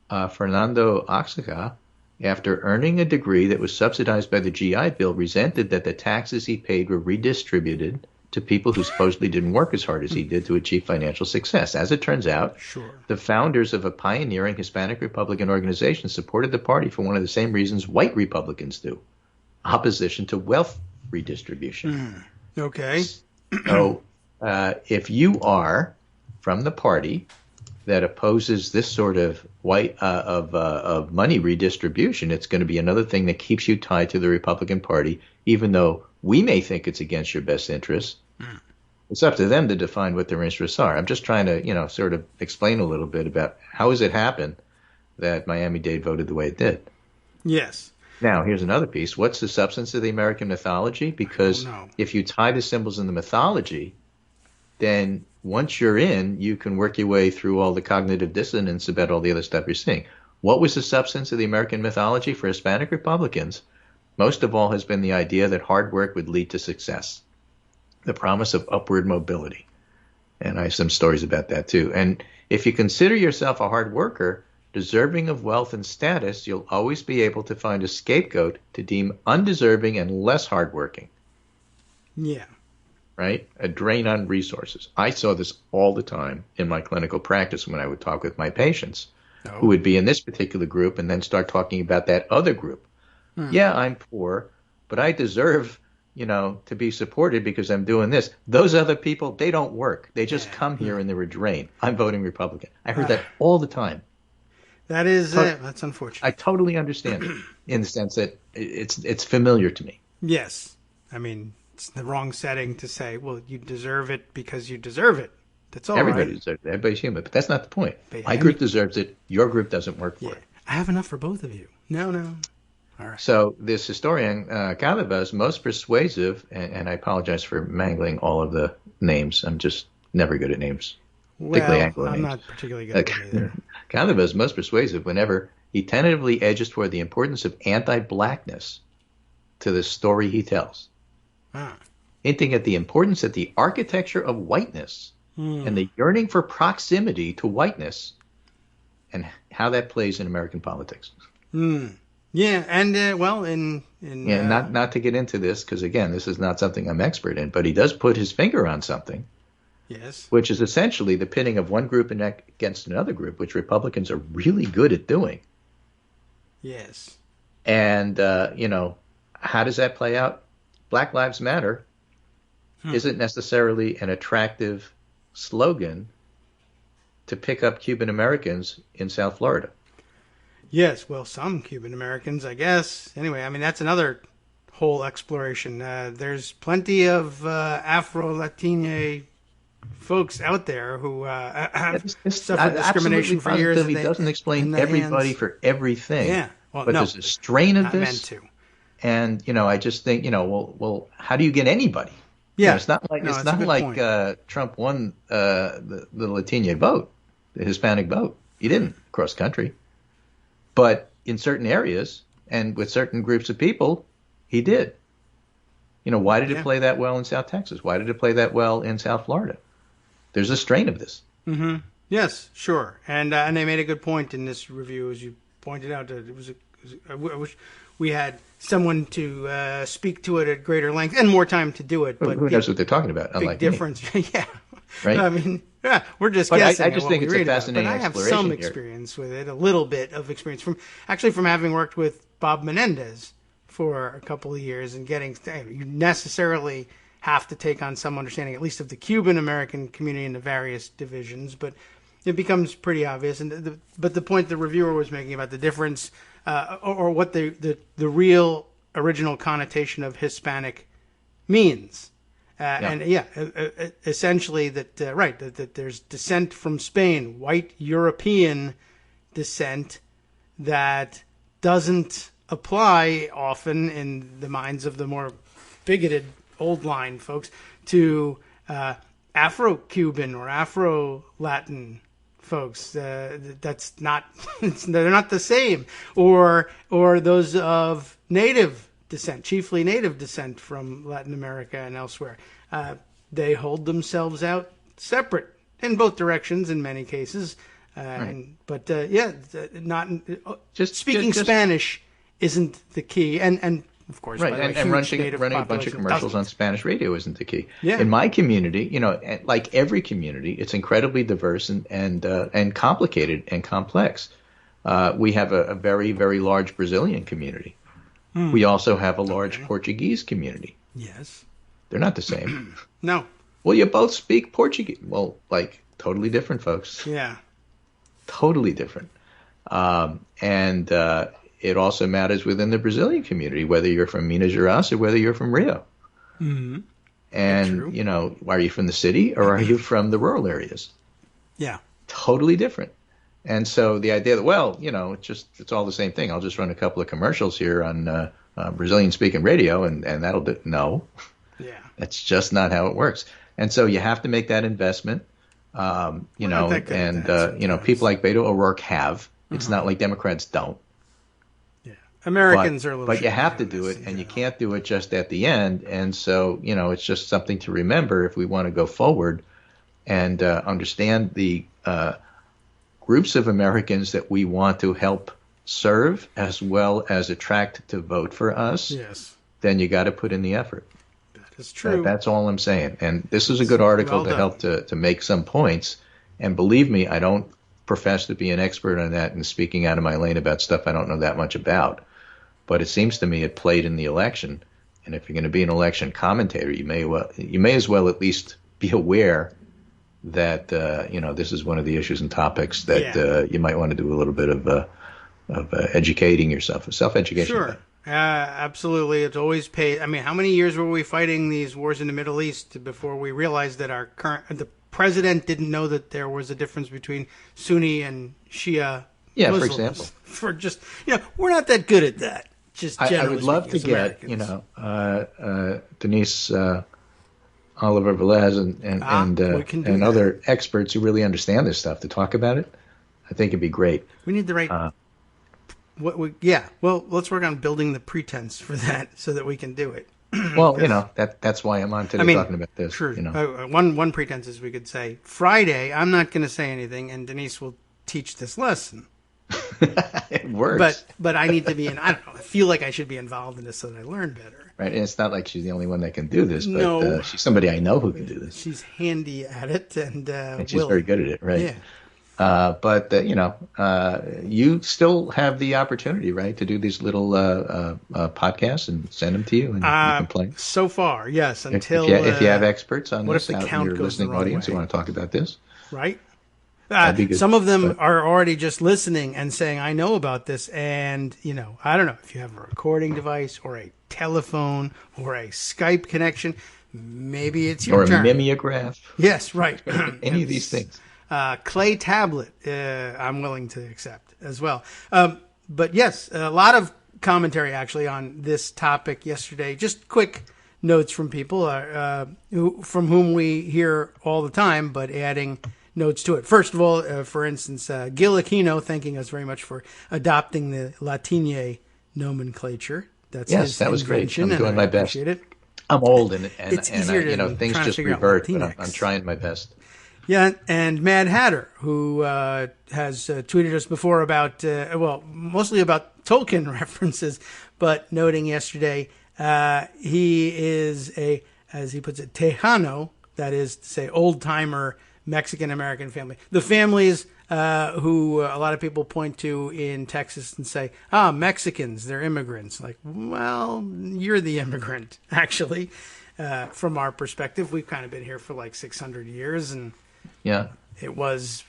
Fernando Oaxaca, after earning a degree that was subsidized by the GI Bill, resented that the taxes he paid were redistributed to people who supposedly didn't work as hard as he did to achieve financial success. As it turns out, the founders of a pioneering Hispanic Republican organization supported the party for one of the same reasons white Republicans do: opposition to wealth redistribution. Okay. So if you are from the party that opposes this sort of of money redistribution, it's going to be another thing that keeps you tied to the Republican Party, even though we may think it's against your best interests. It's up to them to define what their interests are. I'm just trying to, sort of explain a little bit about how has it happened that Miami-Dade voted the way it did. Yes. Now, here's another piece. What's the substance of the American mythology? Because if you tie the symbols in the mythology, then once you're in, you can work your way through all the cognitive dissonance about all the other stuff you're seeing. What was the substance of the American mythology for Hispanic Republicans? Most of all has been the idea that hard work would lead to success, the promise of upward mobility. And I have some stories about that too. And if you consider yourself a hard worker, deserving of wealth and status, you'll always be able to find a scapegoat to deem undeserving and less hardworking. Yeah. Right? A drain on resources. I saw this all the time in my clinical practice when I would talk with my patients who would be in this particular group and then start talking about that other group. Yeah, I'm poor, but I deserve, to be supported because I'm doing this. Those other people, they don't work. They just come here and they're a drain. I'm voting Republican. I heard that all the time. That is, that's unfortunate. I totally understand it in the sense that it's familiar to me. Yes. I mean, it's the wrong setting to say, well, you deserve it because you deserve it. That's all Everybody right. deserves it. Everybody's human, but that's not the point. My group deserves it. Your group doesn't work for it. I have enough for both of you. No. All right. So this historian, Calabas, most persuasive, and I apologize for mangling all of the names. I'm just never good at names, particularly Anglo names. I'm not particularly good at it either. Calabas, most persuasive whenever he tentatively edges toward the importance of anti-blackness to the story he tells. Hinting at the importance of the architecture of whiteness and the yearning for proximity to whiteness and how that plays in American politics. Yeah, and not to get into this because again, this is not something I'm expert in, but he does put his finger on something. Yes. Which is essentially the pitting of one group against another group, which Republicans are really good at doing. Yes. And how does that play out? Black Lives Matter isn't necessarily an attractive slogan to pick up Cuban Americans in South Florida. Yes, well, some Cuban Americans, I guess. Anyway, I mean, that's another whole exploration. There's plenty of Afro-Latina folks out there who have suffered discrimination for years. He doesn't explain everybody for everything. Yeah. Well, but there's a strain of this. Meant to. And, I just think, well, how do you get anybody? Yeah. It's not like Trump won the Latino vote, the Hispanic vote. He didn't cross country. But in certain areas and with certain groups of people, he did. Why did it play that well in South Texas? Why did it play that well in South Florida? There's a strain of this. Mm-hmm. Yes, sure. And they made a good point in this review, as you pointed out. I wish we had someone to speak to it at greater length and more time to do it. But who knows what they're talking about? Big Unlike difference. me. Yeah. Right? I mean, yeah, we're just But guessing. I just think it's a fascinating fascinating But I have exploration some here. experience with it, a little bit of experience from having worked with Bob Menendez for a couple of years and you necessarily have to take on some understanding, at least of the Cuban American community and the various divisions, but it becomes pretty obvious. But the point the reviewer was making about the difference, or what the real original connotation of Hispanic means. Essentially that there's descent from Spain, white European descent that doesn't apply often in the minds of the more bigoted old line folks to Afro-Cuban or Afro-Latin folks. That's not, they're not the same. Or those of native descent, chiefly native descent from Latin America and elsewhere. They hold themselves out separate in both directions in many cases. Right. Just speaking Spanish isn't the key. And of course, right, by the way, and huge running a bunch of commercials on doesn't. Spanish radio isn't the key. Yeah. In my community, like every community, it's incredibly diverse and complicated and complex. We have a very, very large Brazilian community. We also have a large Portuguese community. Yes. They're not the same. No. Well, you both speak Portuguese. Well, like totally different, folks. Yeah. Totally different. And it also matters within the Brazilian community, whether you're from Minas Gerais or whether you're from Rio. Mm-hmm. And, are you from the city or are you from the rural areas? Yeah. Totally different. And so the idea that, it's all the same thing. I'll just run a couple of commercials here on Brazilian speaking radio and that'll do. No. Yeah. That's just not how it works. And so you have to make that investment, people like Beto O'Rourke have. It's not like Democrats don't. Yeah. Americans are a little. But you have to do it, and you can't do it just at the end. And so, it's just something to remember if we want to go forward and understand the groups of Americans that we want to help serve as well as attract to vote for us. Yes. Then you got to put in the effort. It's true. That's all I'm saying. And this is a good article to help to make some points. And believe me, I don't profess to be an expert on that and speaking out of my lane about stuff I don't know that much about. But it seems to me it played in the election. And if you're going to be an election commentator, you may as well at least be aware that this is one of the issues and topics that you might want to do a little bit of educating yourself, self-education. Sure. Absolutely. It's always paid. I mean, how many years were we fighting these wars in the Middle East before we realized that the president didn't know that there was a difference between Sunni and Shia Muslims? For example. For just, we're not that good at that. Just I would love to get, Denise Oliver Velez and other experts who really understand this stuff to talk about it. I think it'd be great. We need the right... Well, let's work on building the pretense for that so that we can do it. Well, that's why I'm on today talking about this. Sure. One pretense is we could say, Friday, I'm not going to say anything, and Denise will teach this lesson. It works. But I need to be I feel like I should be involved in this so that I learn better. Right, and it's not like she's the only one that can do this, but no. She's somebody I know who can do this. She's handy at it, and she's very good at it, right? Yeah. You still have the opportunity, right, to do these little podcasts and send them to you, and you can play. So far, yes. Until if you have experts on what this if the out count in your goes listening the wrong audience way? who want to talk about this, right? That'd be good. Some of them are already just listening and saying, "I know about this," and I don't know if you have a recording device or a telephone or a Skype connection. Maybe it's your turn. Or a mimeograph. Yes, right. Any of these things. Clay tablet, I'm willing to accept as well. But yes, a lot of commentary actually on this topic yesterday. Just quick notes from people from whom we hear all the time, but adding notes to it. First of all, for instance, Gil Aquino thanking us very much for adopting the Latine nomenclature. That was great. I'm doing my best. It. I'm old and it's easier things just revert, but I'm trying my best. Yeah, and Mad Hatter, who has tweeted us before about, mostly about Tolkien references, but noting yesterday he is a, as he puts it, Tejano, that is to say old-timer Mexican-American family. The families who a lot of people point to in Texas and say, Mexicans, they're immigrants. Like, well, you're the immigrant, actually, from our perspective. We've kind of been here for like 600 years, and it was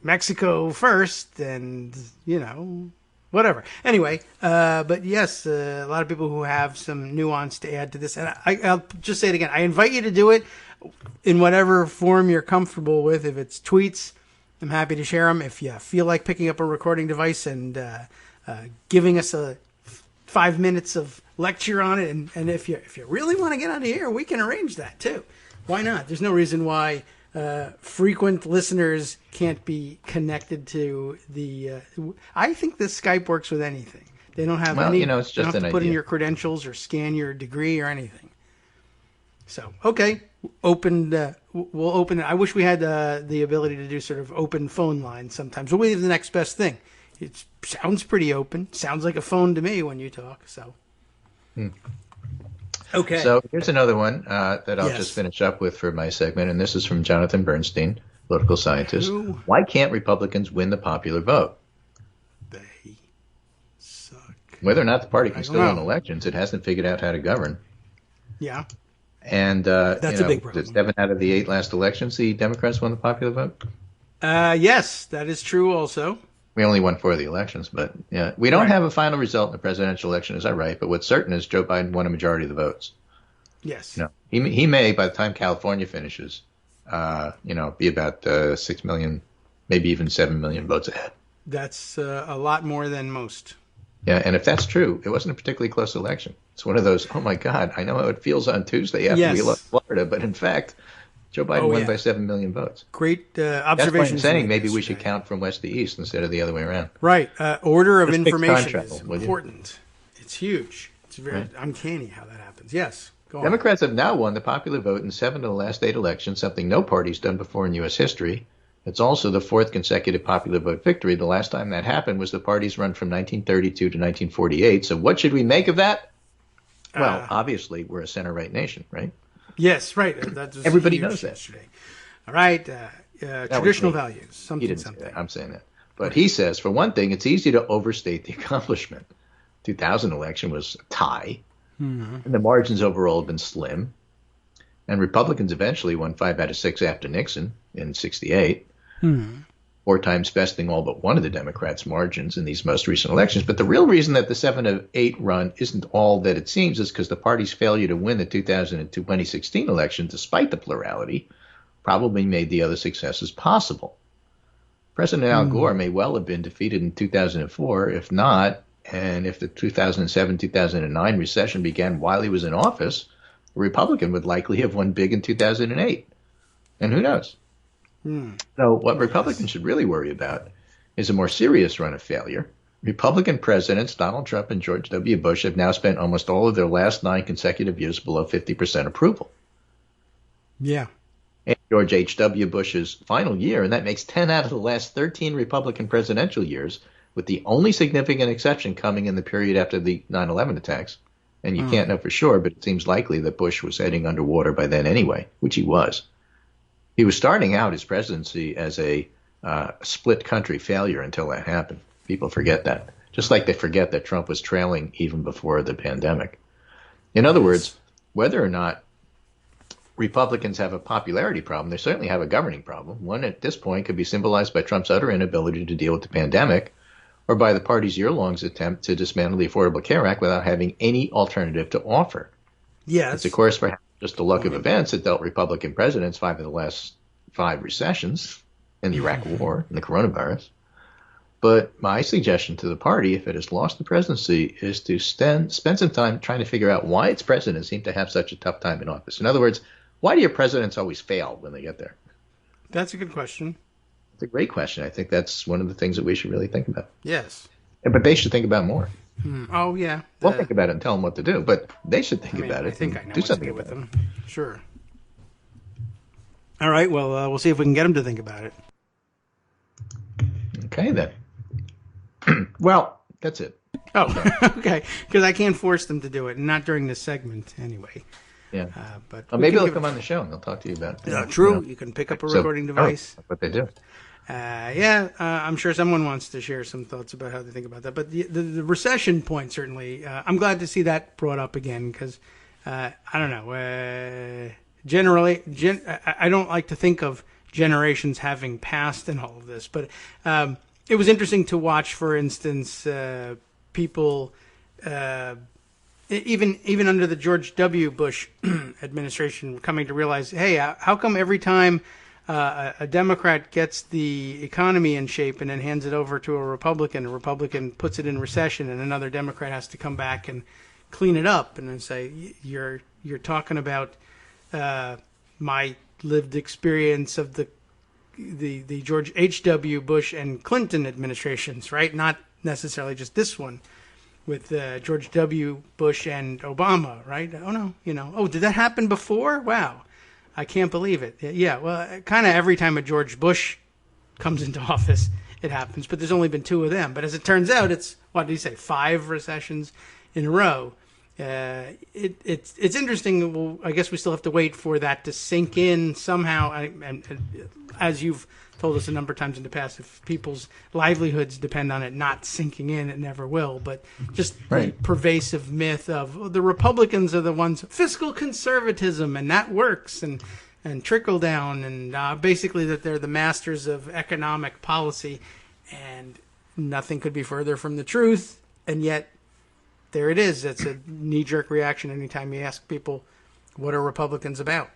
Mexico first, and, whatever. Anyway, but yes, a lot of people who have some nuance to add to this. And I'll just say it again. I invite you to do it in whatever form you're comfortable with. If it's tweets, I'm happy to share them. If you feel like picking up a recording device and giving us a 5 minutes of lecture on it, and if you really want to get out of here, we can arrange that too. Why not? There's no reason why frequent listeners can't be connected to the. I think this Skype works with anything. They don't have any. It's just you don't have an to put in idea. your credentials or scan your degree or anything. So okay, we'll open it. I wish we had the ability to do sort of open phone lines sometimes. We'll wait for the next best thing. It sounds pretty open. Sounds like a phone to me when you talk. So. Okay. So here's another one that I'll just finish up with for my segment, and this is from Jonathan Bernstein, political scientist. Why can't Republicans win the popular vote? They suck. Whether or not the party can still win elections, it hasn't figured out how to govern. Yeah. And that's a big problem. 7 out of the 8 last elections, the Democrats won the popular vote? Yes, that is true also. We only won 4 of the elections, but yeah, we don't have a final result in the presidential election, is that right? But what's certain is Joe Biden won a majority of the votes. Yes. He may, by the time California finishes, be about 6 million, maybe even 7 million votes ahead. That's a lot more than most. Yeah, and if that's true, it wasn't a particularly close election. It's one of those, oh my God, I know how it feels on Tuesday after we lost Florida, but in fact, Joe Biden won by 7 million votes. Great observation. That's why I'm saying maybe we should count from west to east instead of the other way around. Right. Order of Just information is important. It's huge. It's very uncanny how that happens. Yes. Go on. Democrats have now won the popular vote in 7 of the last 8 elections, something no party's done before in U.S. history. It's also the 4th consecutive popular vote victory. The last time that happened was the party's run from 1932 to 1948. So what should we make of that? Well, obviously, we're a center-right nation, right? Yes, right. Everybody knows that. Yesterday. All right. Traditional values. Something. I'm saying that. But he says, for one thing, it's easy to overstate the accomplishment. 2000 election was a tie. And the margins overall have been slim. And Republicans eventually won 5 out of 6 after Nixon in 68. 4 times besting all but one of the Democrats' margins in these most recent elections. But the real reason that the 7 of 8 run isn't all that it seems is because the party's failure to win the 2016 election, despite the plurality, probably made the other successes possible. President Al Gore may well have been defeated in 2004, if not, and if the 2007-2009 recession began while he was in office, a Republican would likely have won big in 2008. And who knows? So what Republicans should really worry about is a more serious run of failure. Republican presidents Donald Trump and George W. Bush have now spent almost all of their last 9 consecutive years below 50% approval. Yeah. And George H.W. Bush's final year, and that makes 10 out of the last 13 Republican presidential years, with the only significant exception coming in the period after the 9/11 attacks. And you can't know for sure, but it seems likely that Bush was heading underwater by then anyway, which he was. He was starting out his presidency as a split country failure until that happened. People forget that, just like they forget that Trump was trailing even before the pandemic. In other words, whether or not Republicans have a popularity problem, they certainly have a governing problem. One at this point could be symbolized by Trump's utter inability to deal with the pandemic, or by the party's year-long attempt to dismantle the Affordable Care Act without having any alternative to offer. Yes. It's, of course, perhaps just the luck of events that dealt Republican presidents 5 of the last 5 recessions, and the Iraq War, and the coronavirus. But my suggestion to the party, if it has lost the presidency, is to spend some time trying to figure out why its presidents seem to have such a tough time in office. In other words, why do your presidents always fail when they get there? That's a good question. It's a great question. I think that's one of the things that we should really think about. Yes. But they should think about more. Oh, yeah. We'll think about it and tell them what to do, but they should think about it. I think I know do what something to do with about them. Sure. All right. Well, we'll see if we can get him to think about it. Okay, then. Well, that's it. Oh, okay. Because I can't force them to do it, not during this segment anyway. Yeah. But Well, maybe they'll come on the show and they'll talk to you about it. True. You can pick up a recording device. That's what they do. I'm sure someone wants to share some thoughts about how they think about that. But the recession point, certainly, I'm glad to see that brought up again because, I don't know, generally, I don't like to think of generations having passed in all of this. But it was interesting to watch, for instance, people, even under the George W. Bush administration, coming to realize, hey, how come every time a Democrat gets the economy in shape and then hands it over to a Republican puts it in recession, and another Democrat has to come back and clean it up and then say, you're talking about my lived experience of the George H.W. Bush and Clinton administrations, right? Not necessarily just this one with George W. Bush and Obama, right? Oh, no, did that happen before? Wow. I can't believe it. Yeah, well, kind of every time a George Bush comes into office, it happens. But there's only been 2 of them. But as it turns out, it's, what did he say, 5 recessions in a row. It's interesting. Well, I guess we still have to wait for that to sink in somehow. And as you've told us a number of times in the past, if people's livelihoods depend on it not sinking in, it never will. But just the pervasive myth of the Republicans are the ones, fiscal conservatism, and that works, and trickle down, and basically that they're the masters of economic policy, and nothing could be further from the truth. And yet, there it is. It's a knee-jerk reaction anytime you ask people, what are Republicans about?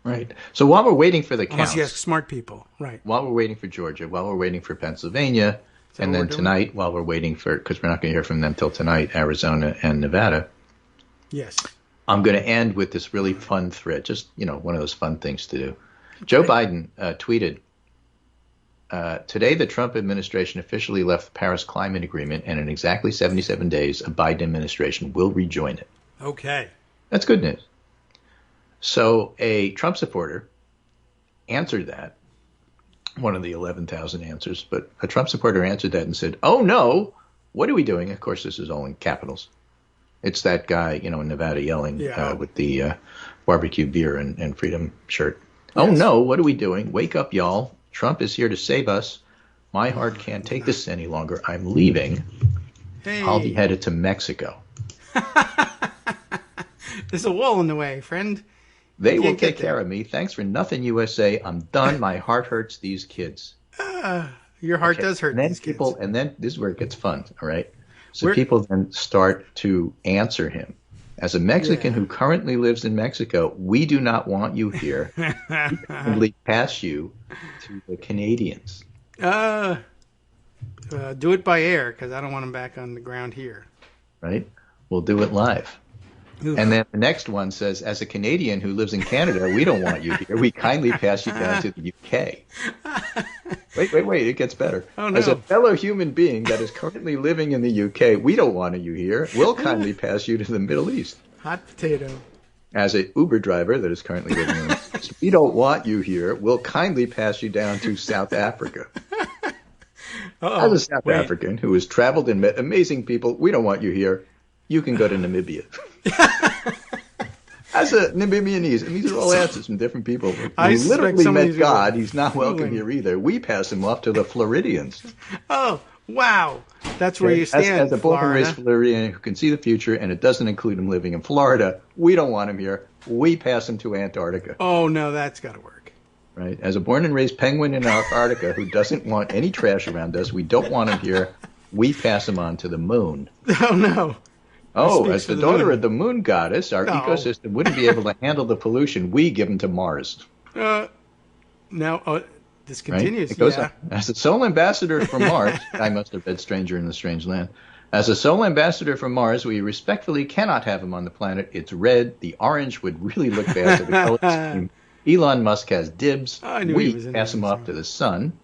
Right. So while we're waiting for the counts, unless you ask smart people, right? While we're waiting for Georgia, while we're waiting for Pennsylvania, and then tonight, while we're waiting for, because we're not going to hear from them till tonight, Arizona and Nevada. Yes. I'm going to end with this really fun thread, just, one of those fun things to do. Joe Biden tweeted, today the Trump administration officially left the Paris Climate Agreement, and in exactly 77 days, a Biden administration will rejoin it. Okay. That's good news. So a Trump supporter answered that, one of the 11,000 answers, but a Trump supporter answered that and said, oh, no, what are we doing? Of course, this is all in capitals. It's that guy, in Nevada yelling with the barbecue beer and freedom shirt. Yes. Oh, no, what are we doing? Wake up, y'all. Trump is here to save us. My heart can't take this any longer. I'm leaving. Hey. I'll be headed to Mexico. There's a wall in the way, friend. They will take care of me. Thanks for nothing, USA. I'm done. My heart hurts these kids. Your heart does hurt these kids. And then this is where it gets fun, all right? So people then start to answer him. As a Mexican who currently lives in Mexico, we do not want you here. We can pass you to the Canadians. Do it by air, because I don't want them back on the ground here. Right? We'll do it live. Oof. And then the next one says, as a Canadian who lives in Canada, we don't want you here. We kindly pass you down to the UK. Wait. It gets better. Oh, no. As a fellow human being that is currently living in the UK, we don't want you here. We'll kindly pass you to the Middle East. Hot potato. As an Uber driver that is currently living in the Middle East, we don't want you here. We'll kindly pass you down to South Africa. As a South African who has traveled and met amazing people, we don't want you here. You can go to Namibia. As a Namibianese, and these are all answers from different people who literally met God. He's not welcome here either. We pass him off to the Floridians. Oh, wow. That's where you stand, as a born and raised Floridian who can see the future, and it doesn't include him living in Florida, we don't want him here. We pass him to Antarctica. Oh, no, that's got to work. Right? As a born and raised penguin in Antarctica who doesn't want any trash around us, we don't want him here. We pass him on to the moon. Oh, no. Oh, as the daughter of the moon goddess, our ecosystem wouldn't be able to handle the pollution. We give them to Mars. Now, this continues. Right? It goes on. As a sole ambassador for Mars, I must have read Stranger in a Strange Land. As a sole ambassador for Mars, we respectfully cannot have him on the planet. It's red. The orange would really look bad to the color scheme. Elon Musk has dibs. We pass him off to the sun.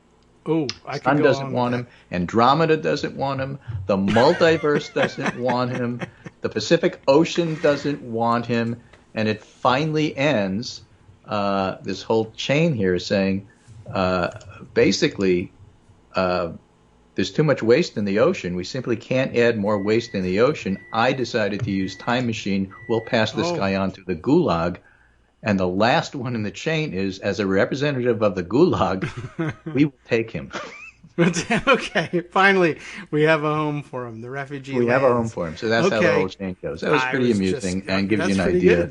Oh, Sun doesn't want him. Andromeda doesn't want him. The multiverse doesn't want him. The Pacific Ocean doesn't want him. And it finally ends this whole chain here is saying basically there's too much waste in the ocean. We simply can't add more waste in the ocean. I decided to use time machine. We'll pass this guy on to the gulag. And the last one in the chain is, as a representative of the gulag, we will take him. Okay, finally, we have a home for him, the refugee We have a home for him. So that's how the whole chain goes. That was pretty amusing and gives you an idea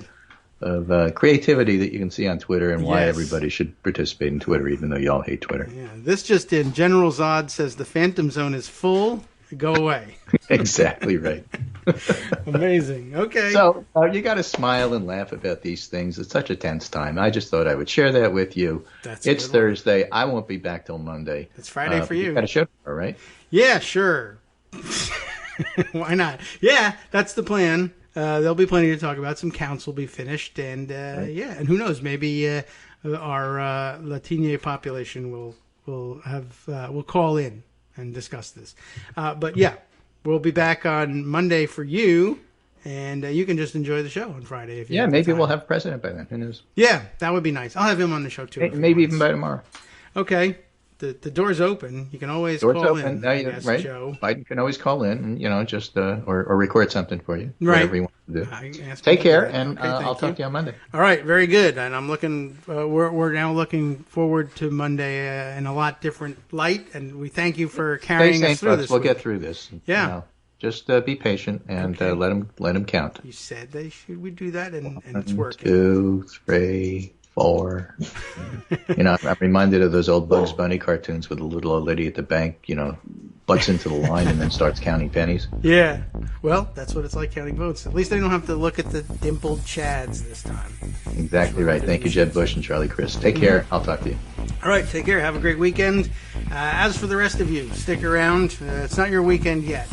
of creativity that you can see on Twitter and why everybody should participate in Twitter, even though y'all hate Twitter. Yeah, this just in. General Zod says the Phantom Zone is full. Go away. Exactly right. Amazing. Okay. So you got to smile and laugh about these things. It's such a tense time. I just thought I would share that with you. It's Thursday. I won't be back till Monday. It's Friday for you. You got a show, all right? Yeah, sure. Why not? Yeah, that's the plan. There'll be plenty to talk about. Some counts will be finished, and and who knows? Maybe our Latino population will call in and discuss this. But yeah, we'll be back on Monday for you, and you can just enjoy the show on Friday. If you have maybe time. We'll have a president by then. Who knows? Yeah, that would be nice. I'll have him on the show too. Maybe even by tomorrow. Okay. The door's open. You can always call in. Right. Joe. Biden can always call in and, just or record something for you. Right. Whatever you want to do. Take care, and I'll talk to you on Monday. All right. Very good. And I'm looking, we're now looking forward to Monday in a lot different light. And we thank you for carrying us through this. We'll get through this. Yeah. Just be patient and let them count. You said we do that, and it's working. 2, 3, 4. I'm reminded of those old Bugs Bunny cartoons with the little old lady at the bank, butts into the line and then starts counting pennies. Yeah. Well, that's what it's like counting votes. At least I don't have to look at the dimpled Chads this time. Exactly right. Thank you, Jeb Bush and Charlie Crist. Take care. I'll talk to you. All right. Take care. Have a great weekend. As for the rest of you, stick around. It's not your weekend yet.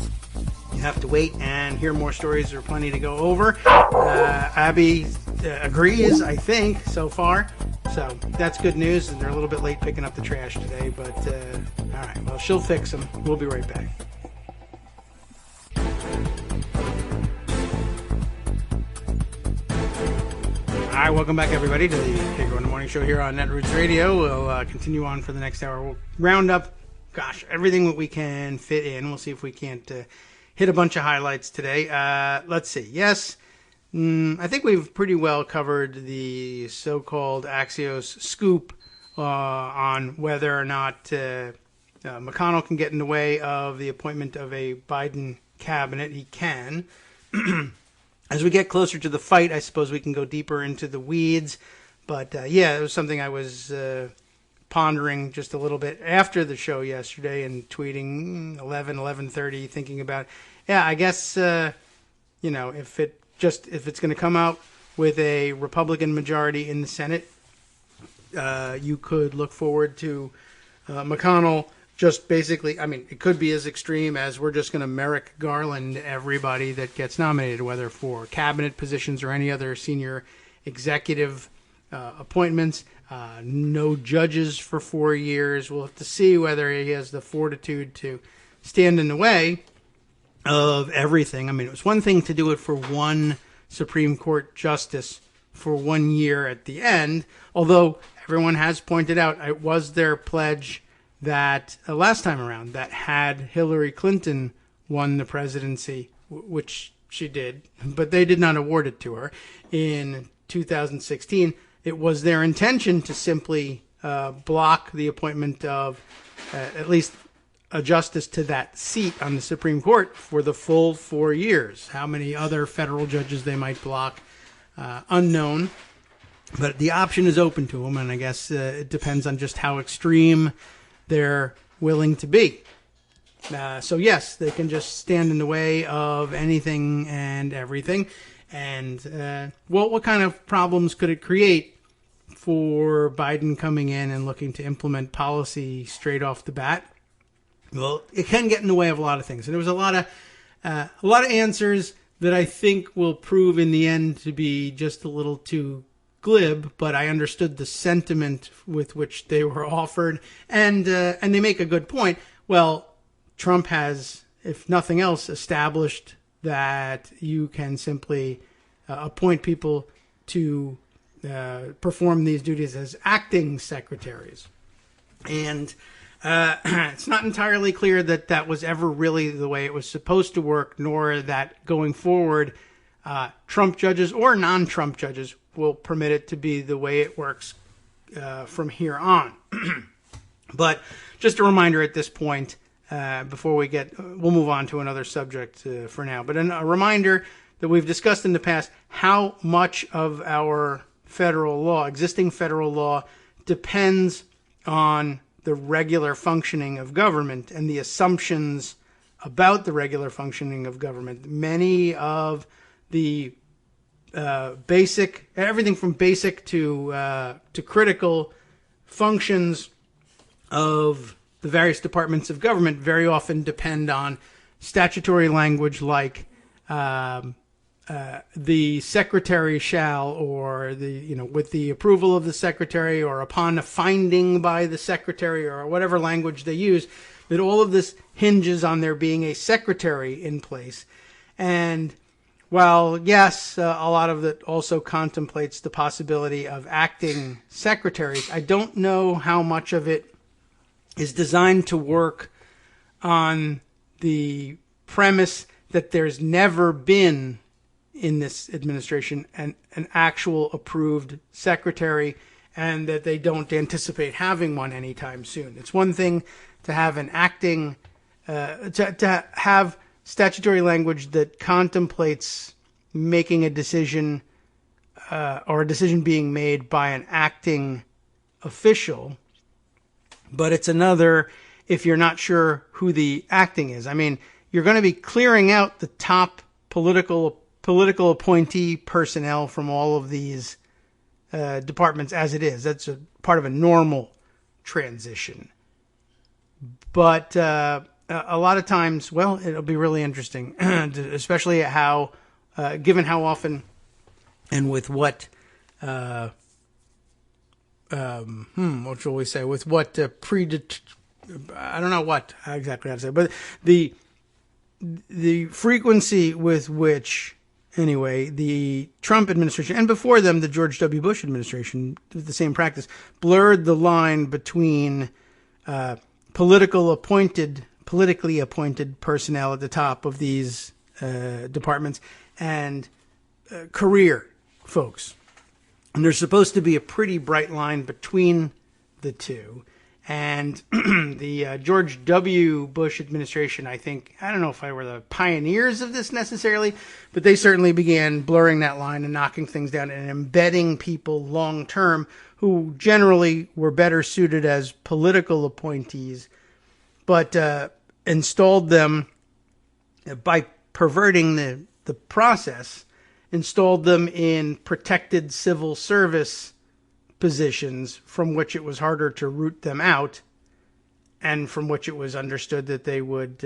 You have to wait and hear more stories. There are plenty to go over. Abby agrees, I think, so far. So that's good news. And they're a little bit late picking up the trash today. But, all right. Well, she'll fix them. We'll be right back. All right. Welcome back, everybody, to the Kagro in the Morning Show here on Netroots Radio. We'll continue on for the next hour. We'll round up, everything that we can fit in. We'll see if we can't hit a bunch of highlights today. Let's see. Yes, I think we've pretty well covered the so-called Axios scoop on whether or not McConnell can get in the way of the appointment of a Biden cabinet. He can. As we get closer to the fight, I suppose we can go deeper into the weeds. But, it was something I was pondering just a little bit after the show yesterday and tweeting 11:30, thinking about, I guess, if it's going to come out with a Republican majority in the Senate, you could look forward to McConnell just basically, it could be as extreme as we're just going to Merrick Garland everybody that gets nominated, whether for cabinet positions or any other senior executive appointments. No judges for 4 years. We'll have to see whether he has the fortitude to stand in the way of everything. It was one thing to do it for one Supreme Court justice for 1 year at the end, although everyone has pointed out it was their pledge that last time around that had Hillary Clinton won the presidency, which she did, but they did not award it to her in 2016. It was their intention to simply block the appointment of at least a justice to that seat on the Supreme Court for the full 4 years. How many other federal judges they might block, unknown. But the option is open to them, and I guess it depends on just how extreme they're willing to be. So yes, they can just stand in the way of anything and everything. And, what kind of problems could it create for Biden coming in and looking to implement policy straight off the bat? Well, it can get in the way of a lot of things. And there was a lot of answers that I think will prove in the end to be just a little too glib, but I understood the sentiment with which they were offered. And they make a good point. Well, Trump has, if nothing else, established that you can simply appoint people to perform these duties as acting secretaries. And it's not entirely clear that that was ever really the way it was supposed to work, nor that going forward, Trump judges or non-Trump judges will permit it to be the way it works from here on. But just a reminder at this point, before we'll move on to another subject for now. But a reminder that we've discussed in the past how much of our existing federal law, depends on the regular functioning of government and the assumptions about the regular functioning of government. Many of the everything from basic to critical functions of the various departments of government very often depend on statutory language like the secretary shall, or with the approval of the secretary, or upon a finding by the secretary, or whatever language they use, that all of this hinges on there being a secretary in place. And while, yes, a lot of it also contemplates the possibility of acting secretaries, I don't know how much of it is designed to work on the premise that there's never been in this administration an actual approved secretary, and that they don't anticipate having one anytime soon. It's one thing to have an acting, to have statutory language that contemplates making a decision or a decision being made by an acting official, but it's another if you're not sure who the acting is. I mean, you're going to be clearing out the top political appointee personnel from all of these departments as it is. That's a part of a normal transition. But a lot of times, well, it'll be really interesting, especially how, given how often and with what, what shall we say, with what I don't know what exactly how to say, but the frequency with which, anyway, the Trump administration, and before them, the George W. Bush administration, did the same practice, blurred the line between politically appointed personnel at the top of these departments and career folks. And there's supposed to be a pretty bright line between the two. And the George W. Bush administration, I don't know if they were the pioneers of this necessarily, but they certainly began blurring that line and knocking things down and embedding people long term who generally were better suited as political appointees, but installed them by perverting the process, installed them in protected civil service positions from which it was harder to root them out, and from which it was understood that they would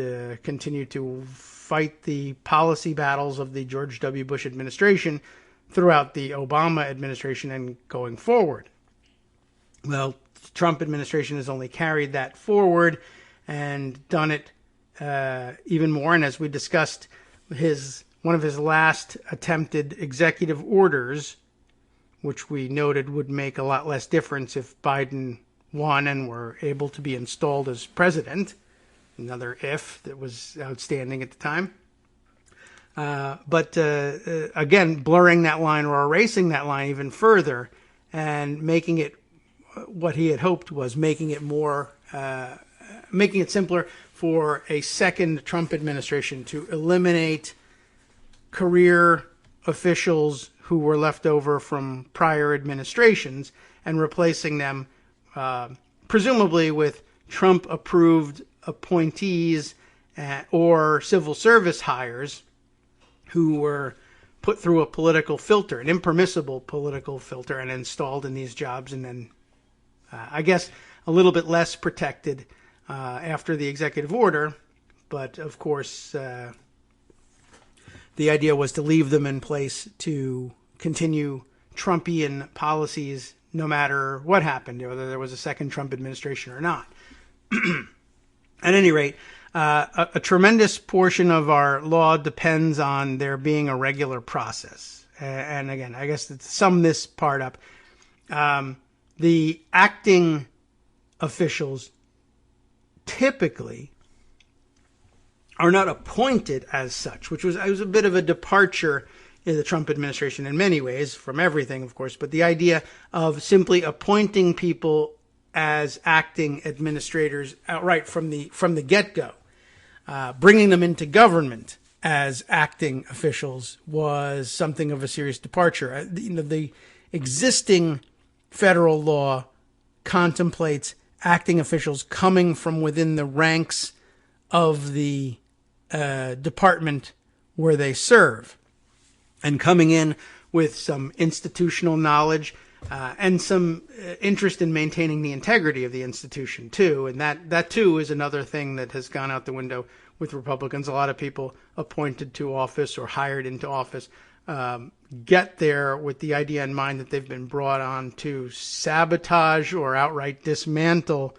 continue to fight the policy battles of the George W. Bush administration throughout the Obama administration and going forward. Well, the Trump administration has only carried that forward and done it even more. And as we discussed, one of his last attempted executive orders, which we noted would make a lot less difference if Biden won and were able to be installed as president. Another if that was outstanding at the time. But again, blurring that line or erasing that line even further and making it what he had hoped was making it simpler for a second Trump administration to eliminate career officials who were left over from prior administrations and replacing them presumably with Trump-approved appointees or civil service hires who were put through a political filter, an impermissible political filter, and installed in these jobs, and then I guess a little bit less protected after the executive order. But of course, the idea was to leave them in place to continue Trumpian policies no matter what happened, whether there was a second Trump administration or not. At any rate, a tremendous portion of our law depends on there being a regular process. and again, I guess to sum this part up, the acting officials typically are not appointed as such, which was a bit of a departure in the Trump administration in many ways, from everything, of course, but the idea of simply appointing people as acting administrators outright from the get-go, bringing them into government as acting officials was something of a serious departure. The existing federal law contemplates acting officials coming from within the ranks of the department where they serve and coming in with some institutional knowledge and some interest in maintaining the integrity of the institution too. And that too is another thing that has gone out the window with Republicans. A lot of people appointed to office or hired into office get there with the idea in mind that they've been brought on to sabotage or outright dismantle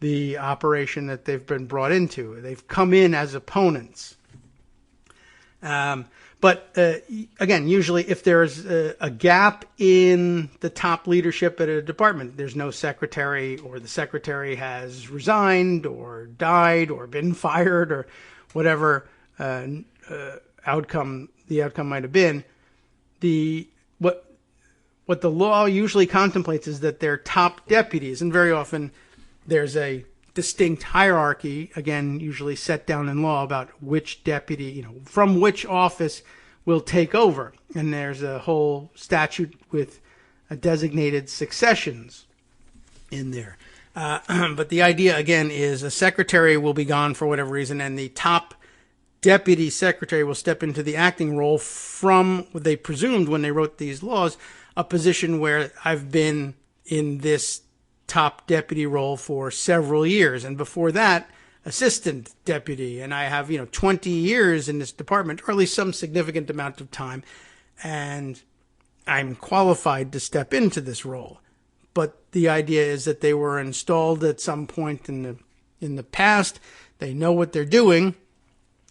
the operation that they've been brought into. They've come in as opponents. But again, usually if there's a gap in the top leadership at a department, there's no secretary, or the secretary has resigned or died or been fired or whatever outcome might have been, what the law usually contemplates is that they're top deputies, and very often there's a distinct hierarchy, again, usually set down in law, about which deputy, from which office will take over. And there's a whole statute with designated successions in there. But the idea, again, is a secretary will be gone for whatever reason, and the top deputy secretary will step into the acting role from what they presumed when they wrote these laws, a position where I've been in this top deputy role for several years, and before that, assistant deputy, and I have 20 years in this department, or at least some significant amount of time, and I'm qualified to step into this role. But the idea is that they were installed at some point in the past. They know what they're doing,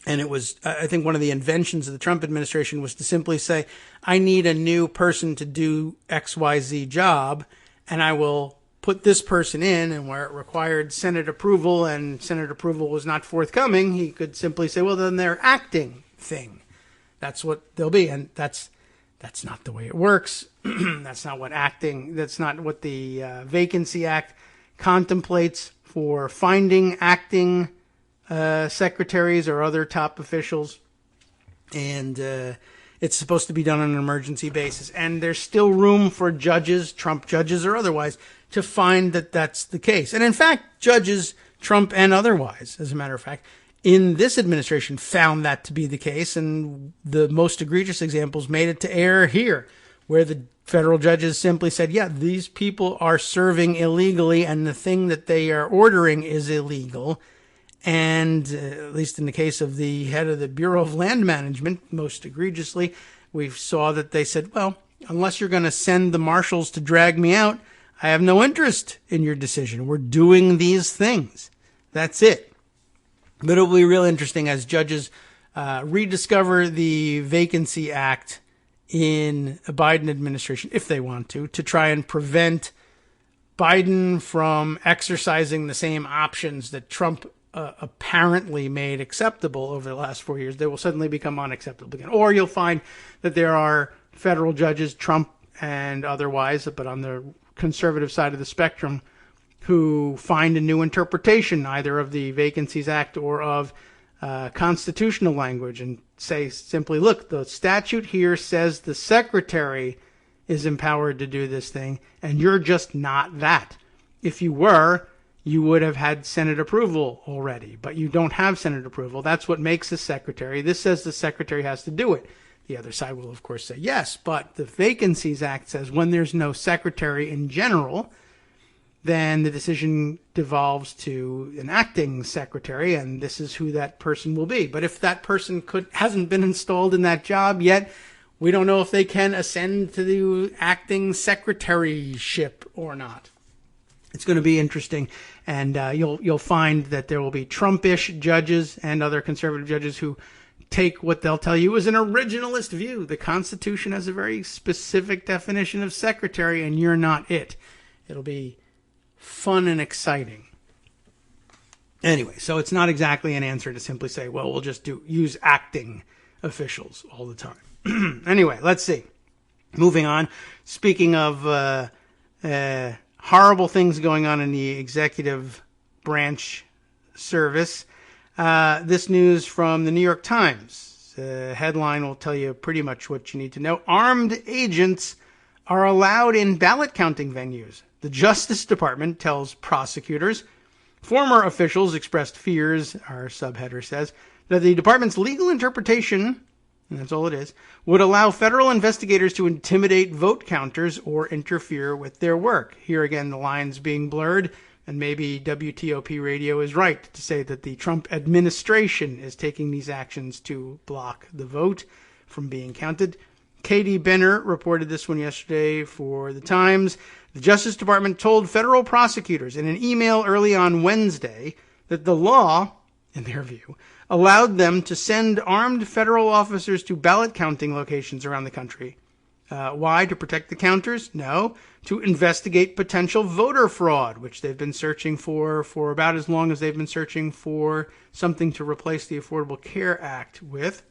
and it was, I think, one of the inventions of the Trump administration was to simply say, I need a new person to do XYZ job, and I will put this person in, and where it required Senate approval and Senate approval was not forthcoming, he could simply say, well, then they're acting thing. That's what they'll be. And that's not the way it works. That's not what the Vacancy Act contemplates for finding acting secretaries or other top officials. And it's supposed to be done on an emergency basis. And there's still room for judges, Trump judges or otherwise, to find that that's the case. And in fact, judges, Trump and otherwise, as a matter of fact, in this administration found that to be the case. And the most egregious examples made it to air here, where the federal judges simply said, yeah, these people are serving illegally and the thing that they are ordering is illegal. And at least in the case of the head of the Bureau of Land Management, most egregiously, we saw that they said, well, unless you're going to send the marshals to drag me out, I have no interest in your decision. We're doing these things. That's it. But it will be real interesting as judges rediscover the Vacancy Act in a Biden administration, if they want to try and prevent Biden from exercising the same options that Trump apparently made acceptable over the last 4 years. They will suddenly become unacceptable again. Or you'll find that there are federal judges, Trump and otherwise, but on the conservative side of the spectrum, who find a new interpretation either of the Vacancies Act or of constitutional language and say simply, look, the statute here says the secretary is empowered to do this thing, and you're just not that. If you were, you would have had Senate approval already, but you don't have Senate approval. That's what makes a secretary. This says the secretary has to do it. The other side will, of course, say yes, but the Vacancies Act says when there's no secretary in general, then the decision devolves to an acting secretary, and this is who that person will be. But if that person hasn't been installed in that job yet, we don't know if they can ascend to the acting secretaryship or not. It's going to be interesting, and you'll find that there will be Trumpish judges and other conservative judges who take what they'll tell you is an originalist view. The Constitution has a very specific definition of secretary, and you're not it. It'll be fun and exciting. Anyway, so it's not exactly an answer to simply say, well, we'll just use acting officials all the time. Anyway, let's see. Moving on. Speaking of horrible things going on in the executive branch service, this news from the New York Times. The headline will tell you pretty much what you need to know. Armed agents are allowed in ballot counting venues. The Justice Department tells prosecutors. Former officials expressed fears, our subheader says, that the department's legal interpretation, and that's all it is, would allow federal investigators to intimidate vote counters or interfere with their work. Here again, the lines being blurred, and maybe WTOP radio is right to say that the Trump administration is taking these actions to block the vote from being counted. Katie Benner reported this one yesterday for the Times. The Justice Department told federal prosecutors in an email early on Wednesday that the law, in their view, allowed them to send armed federal officers to ballot counting locations around the country. Why? To protect the counters? No. To investigate potential voter fraud, which they've been searching for about as long as they've been searching for something to replace the Affordable Care Act with.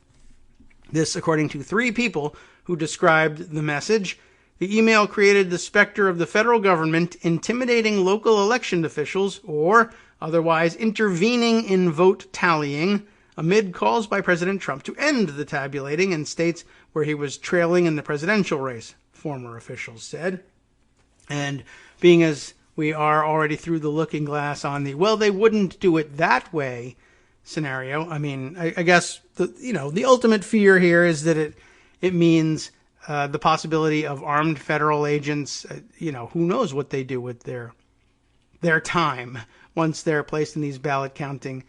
This, according to 3 people who described the message. The email created the specter of the federal government intimidating local election officials or otherwise intervening in vote tallying amid calls by President Trump to end the tabulating in states where he was trailing in the presidential race, former officials said. And being as we are already through the looking glass on the, well, they wouldn't do it that way scenario. I mean, I guess the ultimate fear here is that it means the possibility of armed federal agents, who knows what they do with their time once they're placed in these ballot counting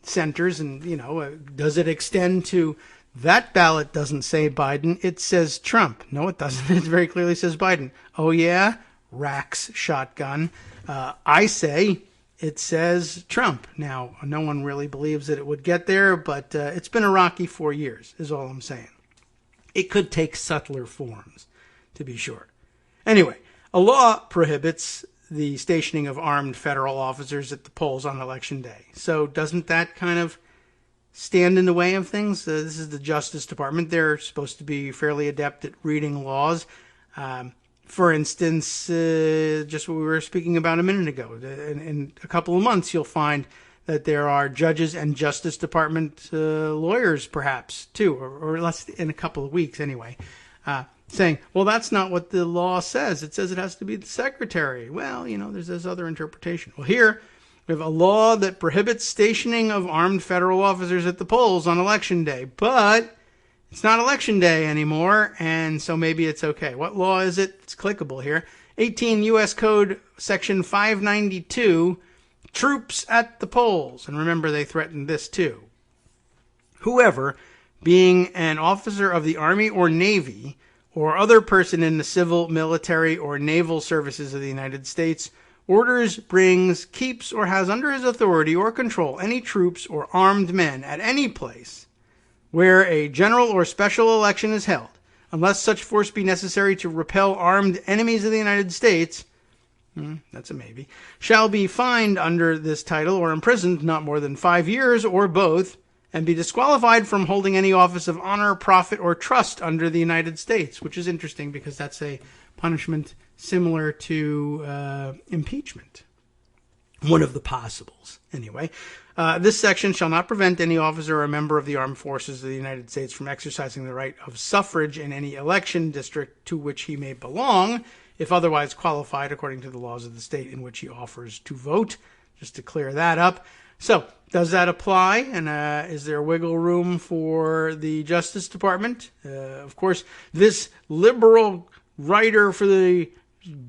centers. And, does it extend to that ballot doesn't say Biden, it says Trump. No, it doesn't. It very clearly says Biden. Oh, yeah? Rax shotgun. I say it says Trump. Now, no one really believes that it would get there, but it's been a rocky 4 years, is all I'm saying. It could take subtler forms, to be sure. Anyway, a law prohibits the stationing of armed federal officers at the polls on Election Day. So doesn't that kind of stand in the way of things? This is the Justice Department. They're supposed to be fairly adept at reading laws. For instance, just what we were speaking about a minute ago, in a couple of months you'll find that there are judges and Justice Department lawyers, perhaps, too, or less in a couple of weeks anyway, saying, well, that's not what the law says. It says it has to be the secretary. Well, there's this other interpretation. Well, here we have a law that prohibits stationing of armed federal officers at the polls on Election Day, but it's not Election Day anymore, and so maybe it's okay. What law is it? It's clickable here. 18 U.S. Code Section 592, troops at the polls. And remember, they threatened this too. Whoever, being an officer of the Army or Navy, or other person in the civil, military, or naval services of the United States, orders, brings, keeps, or has under his authority or control any troops or armed men at any place where a general or special election is held, unless such force be necessary to repel armed enemies of the United States, that's a maybe, shall be fined under this title or imprisoned not more than 5 years or both, and be disqualified from holding any office of honor, profit, or trust under the United States, which is interesting because that's a punishment similar to impeachment. One of the possibles, anyway. This section shall not prevent any officer or member of the armed forces of the United States from exercising the right of suffrage in any election district to which he may belong, if otherwise qualified according to the laws of the state in which he offers to vote, just to clear that up. So, does that apply? And is there wiggle room for the Justice Department? Of course, this liberal writer for the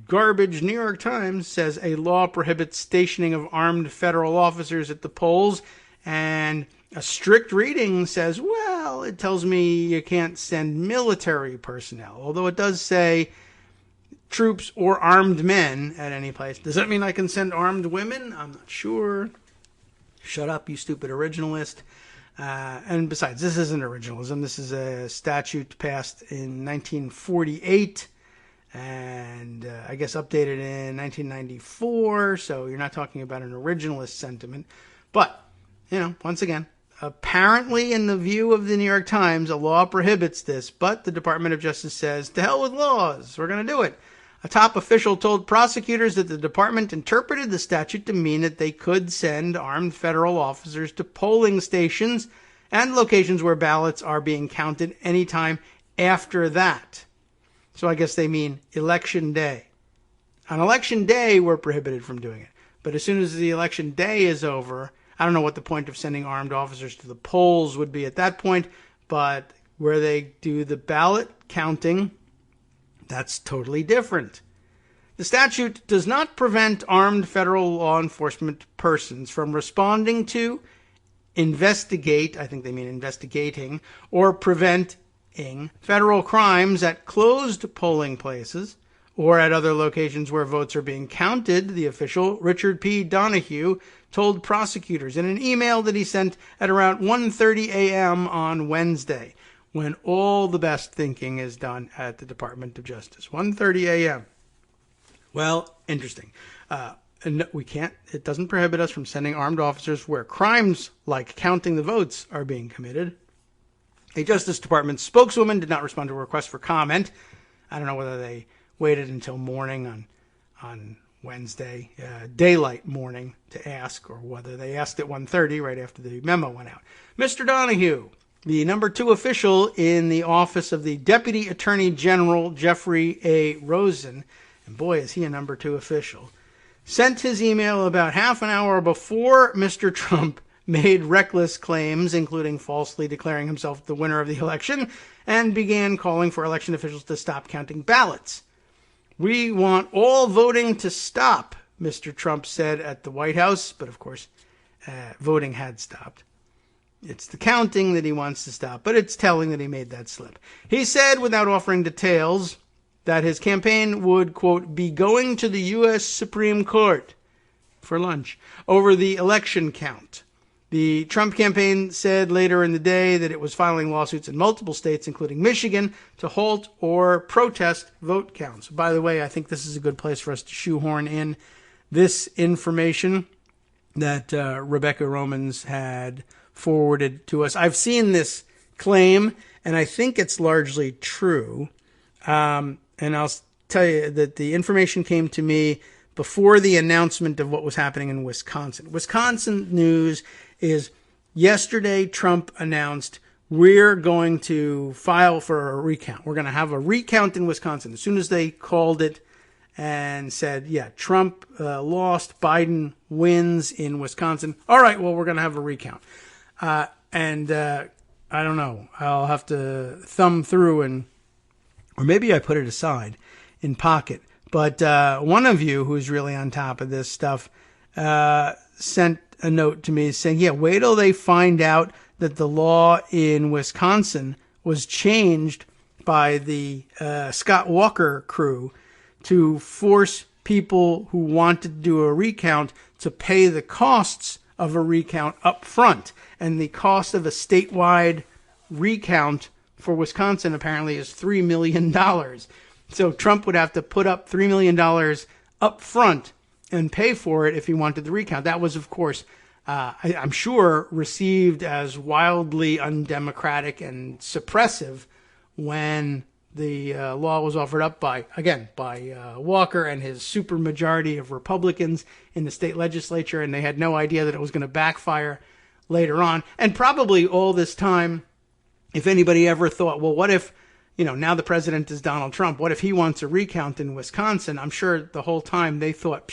garbage New York Times says a law prohibits stationing of armed federal officers at the polls, and a strict reading says, well, it tells me you can't send military personnel, although it does say troops or armed men at any place. Does that mean I can send armed women? I'm not sure. Shut up, you stupid originalist. And besides, this isn't originalism. This is a statute passed in 1948 and I guess updated in 1994. So you're not talking about an originalist sentiment. But, once again, apparently in the view of the New York Times, a law prohibits this. But the Department of Justice says, to hell with laws. We're going to do it. A top official told prosecutors that the department interpreted the statute to mean that they could send armed federal officers to polling stations and locations where ballots are being counted anytime after that. So I guess they mean election day. On election day, we're prohibited from doing it. But as soon as the election day is over, I don't know what the point of sending armed officers to the polls would be at that point, but where they do the ballot counting, that's totally different. The statute does not prevent armed federal law enforcement persons from responding to, investigate, I think they mean investigating, or preventing federal crimes at closed polling places or at other locations where votes are being counted, the official, Richard P. Donahue, told prosecutors in an email that he sent at around 1:30 a.m. on Wednesday, when all the best thinking is done at the Department of Justice. 1:30 a.m. Well, interesting. And it doesn't prohibit us from sending armed officers where crimes like counting the votes are being committed. A Justice Department spokeswoman did not respond to a request for comment. I don't know whether they waited until morning on Wednesday, daylight morning, to ask, or whether they asked at 1:30 right after the memo went out. Mr. Donahue, the number 2 official in the office of the Deputy Attorney General Jeffrey A. Rosen, and boy is he a number 2 official, sent his email about half an hour before Mr. Trump made reckless claims, including falsely declaring himself the winner of the election, and began calling for election officials to stop counting ballots. We want all voting to stop, Mr. Trump said at the White House, but of course, voting had stopped. It's the counting that he wants to stop, but it's telling that he made that slip. He said, without offering details, that his campaign would, quote, be going to the U.S. Supreme Court for lunch over the election count. The Trump campaign said later in the day that it was filing lawsuits in multiple states, including Michigan, to halt or protest vote counts. By the way, I think this is a good place for us to shoehorn in this information that Rebecca Romans had forwarded to us. I've seen this claim, and I think it's largely true. And I'll tell you that the information came to me before the announcement of what was happening in Wisconsin. Wisconsin news is yesterday Trump announced we're going to file for a recount. We're going to have a recount in Wisconsin. As soon as they called it and said, yeah, Trump lost, Biden wins in Wisconsin. All right, well, we're going to have a recount. And I don't know. I'll have to thumb through or maybe I put it aside in pocket. But one of you who's really on top of this stuff sent a note to me saying, yeah, wait till they find out that the law in Wisconsin was changed by the Scott Walker crew to force people who wanted to do a recount to pay the costs of a recount up front. And the cost of a statewide recount for Wisconsin apparently is $3 million. So Trump would have to put up $3 million up front and pay for it if he wanted the recount. That was, of course, I'm sure, received as wildly undemocratic and suppressive when the law was offered up by Walker and his supermajority of Republicans in the state legislature, and they had no idea that it was going to backfire later on. And probably all this time, if anybody ever thought, well, what if, now the president is Donald Trump, what if he wants a recount in Wisconsin? I'm sure the whole time they thought,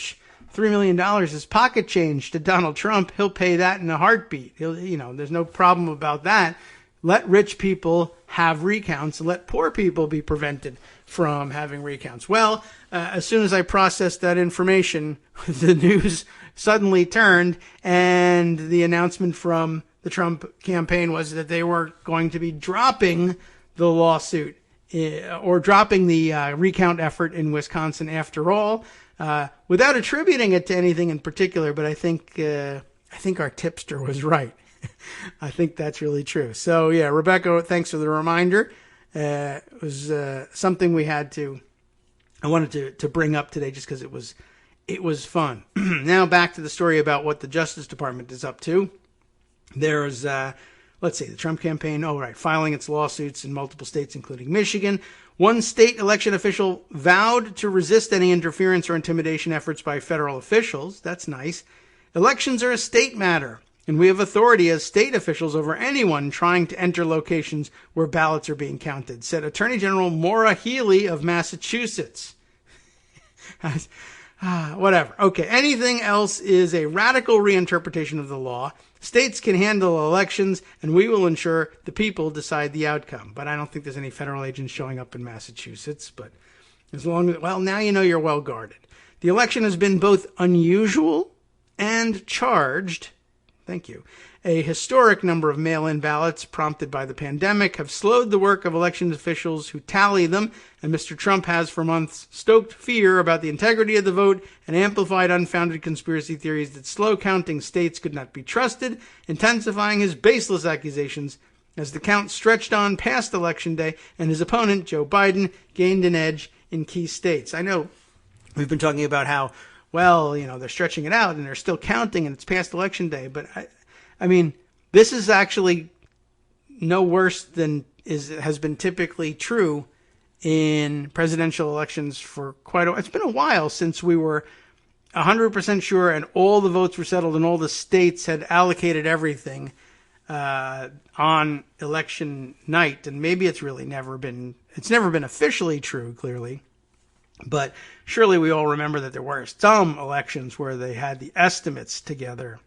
$3 million is pocket change to Donald Trump. He'll pay that in a heartbeat. There's no problem about that. Let rich people have recounts. Let poor people be prevented from having recounts. Well, as soon as I processed that information, the news suddenly turned, and the announcement from the Trump campaign was that they were going to be dropping the lawsuit or dropping the recount effort in Wisconsin after all, without attributing it to anything in particular. But I think our tipster was right. I think that's really true. So, yeah, Rebecca, thanks for the reminder. It was something I wanted to bring up today just because it was fun. Now back to the story about what the Justice Department is up to. There's, let's see, the Trump campaign, filing its lawsuits in multiple states, including Michigan. One state election official vowed to resist any interference or intimidation efforts by federal officials. That's nice. Elections are a state matter, and we have authority as state officials over anyone trying to enter locations where ballots are being counted, said Attorney General Maura Healey of Massachusetts. Whatever. Okay, anything else is a radical reinterpretation of the law. States can handle elections, and we will ensure the people decide the outcome. But I don't think there's any federal agents showing up in Massachusetts. But as long as, well, now you know you're well guarded. The election has been both unusual and charged. Thank you. A historic number of mail-in ballots prompted by the pandemic have slowed the work of election officials who tally them, and Mr. Trump has for months stoked fear about the integrity of the vote and amplified unfounded conspiracy theories that slow counting states could not be trusted, intensifying his baseless accusations as the count stretched on past Election Day and his opponent, Joe Biden, gained an edge in key states. I know we've been talking about how, well, they're stretching it out and they're still counting and it's past Election Day, but I mean, this is actually no worse than has been typically true in presidential elections for quite a while. It's been a while since we were 100% sure and all the votes were settled and all the states had allocated everything on election night. And maybe it's never been officially true, clearly. But surely we all remember that there were some elections where they had the estimates together.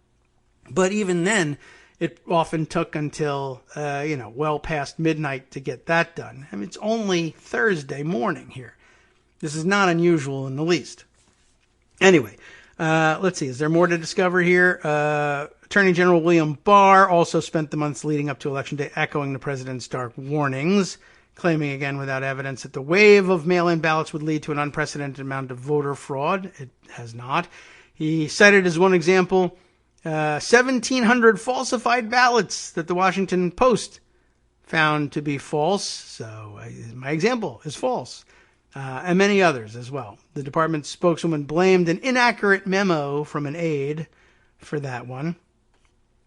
But even then, it often took until, well past midnight to get that done. I mean, it's only Thursday morning here. This is not unusual in the least. Anyway, let's see. Is there more to discover here? Attorney General William Barr also spent the months leading up to Election Day echoing the president's dark warnings, claiming again without evidence that the wave of mail-in ballots would lead to an unprecedented amount of voter fraud. It has not. He cited as one example 1,700 falsified ballots that the Washington Post found to be false. So my example is false. And many others as well. The department's spokeswoman blamed an inaccurate memo from an aide for that one.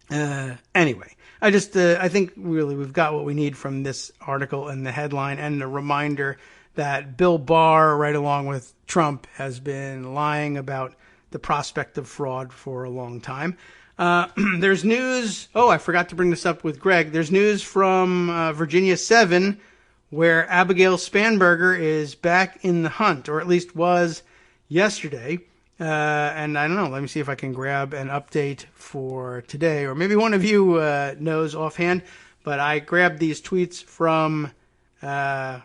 Anyway, I think really we've got what we need from this article and the headline and a reminder that Bill Barr, right along with Trump, has been lying about the prospect of fraud for a long time. There's news. Oh, I forgot to bring this up with Greg. There's news from Virginia 7 where Abigail Spanberger is back in the hunt, or at least was yesterday. And I don't know. Let me see if I can grab an update for today, or maybe one of you knows offhand. But I grabbed these tweets from VPA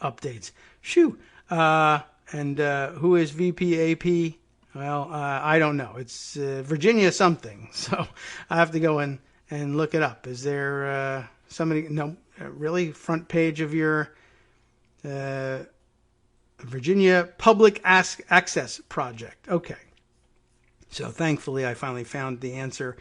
updates. Shoo. And who is VPAP? Well, I don't know. It's Virginia something. So I have to go in and look it up. Is there somebody? No, really? Front page of your Virginia Public Access Project. Okay. So thankfully, I finally found the answer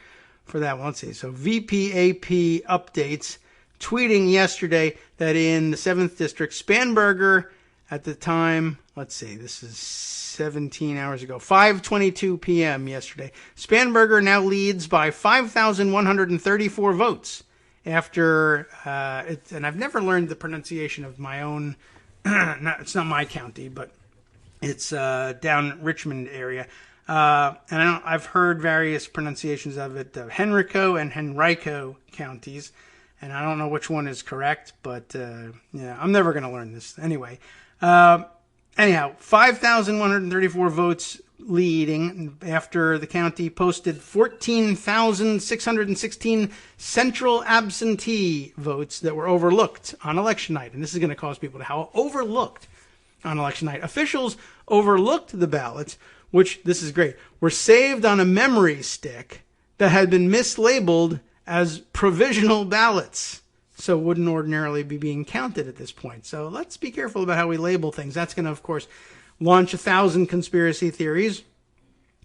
for that one. Let's see. So VPAP updates, tweeting yesterday that in the 7th District, Spanberger, at the time, let's see, this is 17 hours ago, 5:22 p.m. yesterday, Spanberger now leads by 5,134 votes after, and I've never learned the pronunciation of my own, it's not my county, but it's down Richmond area. And I've heard various pronunciations of it, Henrico and Henrico counties, and I don't know which one is correct, but yeah, I'm never going to learn this anyway. Anyhow, 5,134 votes leading after the county posted 14,616 central absentee votes that were overlooked on election night. And this is going to cause people to how overlooked on election night. Officials overlooked the ballots, which, this is great, were saved on a memory stick that had been mislabeled as provisional ballots. So wouldn't ordinarily be being counted at this point. So let's be careful about how we label things. That's going to, of course, launch 1,000 conspiracy theories,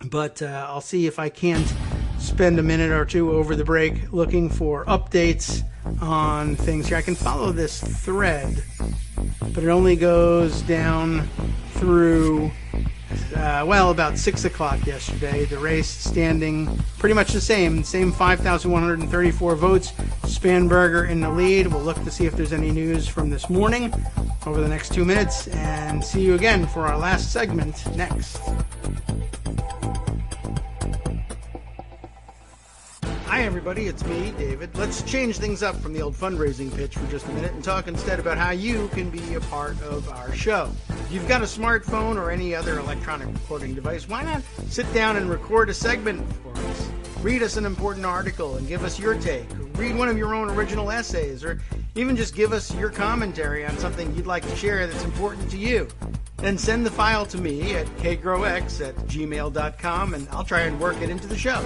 but I'll see if I can't spend a minute or two over the break looking for updates on things here. I can follow this thread, but it only goes down through, about 6 o'clock yesterday. The race standing pretty much the same 5,134 votes. Spanberger in the lead. We'll look to see if there's any news from this morning over the next 2 minutes, and see you again for our last segment next. Hi everybody, it's me, David. Let's change things up from the old fundraising pitch for just a minute and talk instead about how you can be a part of our show. If you've got a smartphone or any other electronic recording device, why not sit down and record a segment for us? Read us an important article and give us your take. Read one of your own original essays, or even just give us your commentary on something you'd like to share that's important to you. Then send the file to me at kagrox@gmail.com, and I'll try and work it into the show.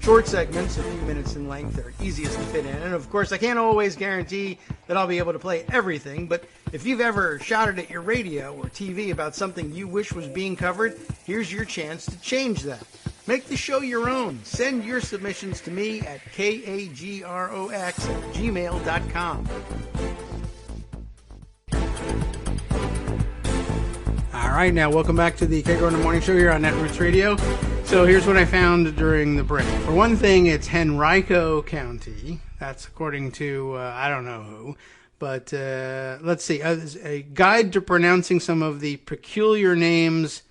Short segments, a few minutes in length, are easiest to fit in. And of course, I can't always guarantee that I'll be able to play everything, but if you've ever shouted at your radio or TV about something you wish was being covered, here's your chance to change that. Make the show your own. Send your submissions to me at kagrox@gmail.com. All right, now welcome back to the Kagro in the Morning Show here on Netroots Radio. So here's what I found during the break. For one thing, it's Henrico County. That's according to, I don't know who. But let's see. A guide to pronouncing some of the peculiar names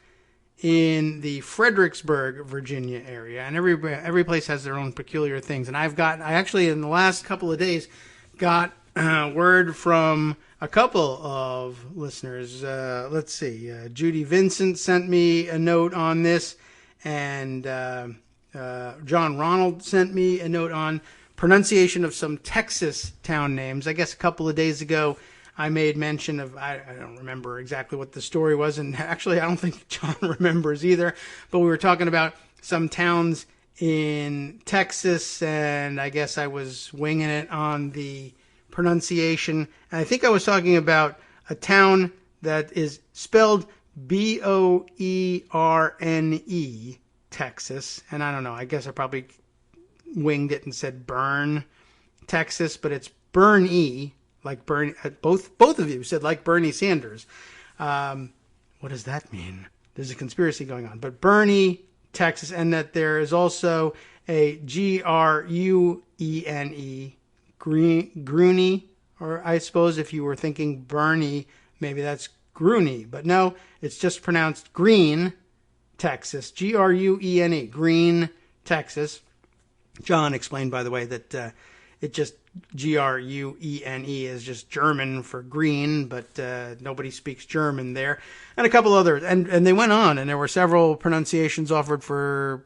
in the Fredericksburg, Virginia area. And every place has their own peculiar things. And I actually, in the last couple of days, got word from a couple of listeners. Let's see. Judy Vincent sent me a note on this. And John Ronald sent me a note on pronunciation of some Texas town names. I guess a couple of days ago I made mention of, I don't remember exactly what the story was, and actually I don't think John remembers either, but we were talking about some towns in Texas, and I guess I was winging it on the pronunciation. And I think I was talking about a town that is spelled Boerne, Texas. And I don't know, I guess I probably winged it and said Bern, Texas, but it's Berne, like Bernie. Both of you said like Bernie Sanders. What does that mean? There's a conspiracy going on. But Berne, Texas, and that there is also a Grune, Groony, or I suppose if you were thinking Bernie, maybe that's Groony, but no, it's just pronounced Green, Texas. Grune, Green, Texas. John explained, by the way, that it just Grune is just German for green, but nobody speaks German there. And a couple others, and they went on, and there were several pronunciations offered for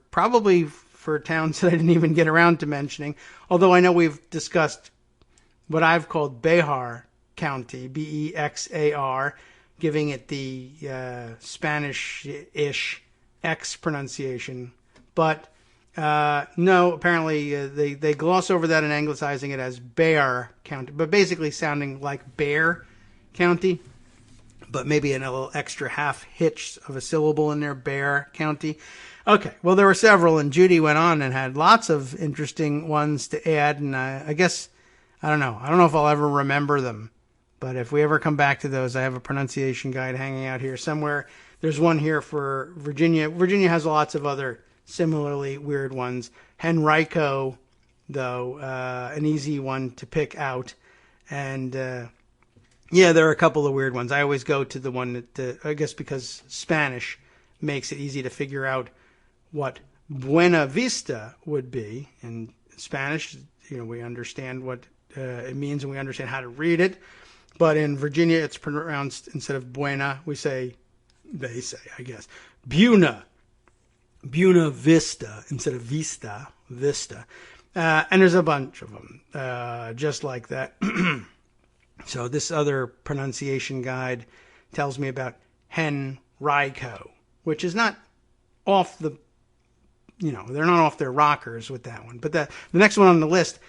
towns that I didn't even get around to mentioning. Although I know we've discussed what I've called Behar County, Bexar. Giving it the Spanish-ish X pronunciation. But no, apparently they gloss over that and anglicizing it as Bear County, but basically sounding like Bear County, but maybe a little extra half hitch of a syllable in there, Bear County. Okay, well, there were several, and Judy went on and had lots of interesting ones to add, and I guess, I don't know if I'll ever remember them. But if we ever come back to those, I have a pronunciation guide hanging out here somewhere. There's one here for Virginia. Virginia has lots of other similarly weird ones. Henrico, though, an easy one to pick out. And, yeah, there are a couple of weird ones. I always go to the one that, I guess because Spanish makes it easy to figure out what Buena Vista would be. In Spanish, we understand what it means and we understand how to read it. But in Virginia, it's pronounced, instead of Buena, they say, I guess, Buena Vista, instead of Vista. And there's a bunch of them, just like that. So this other pronunciation guide tells me about Henrico, which is not off they're not off their rockers with that one. But the next one on the list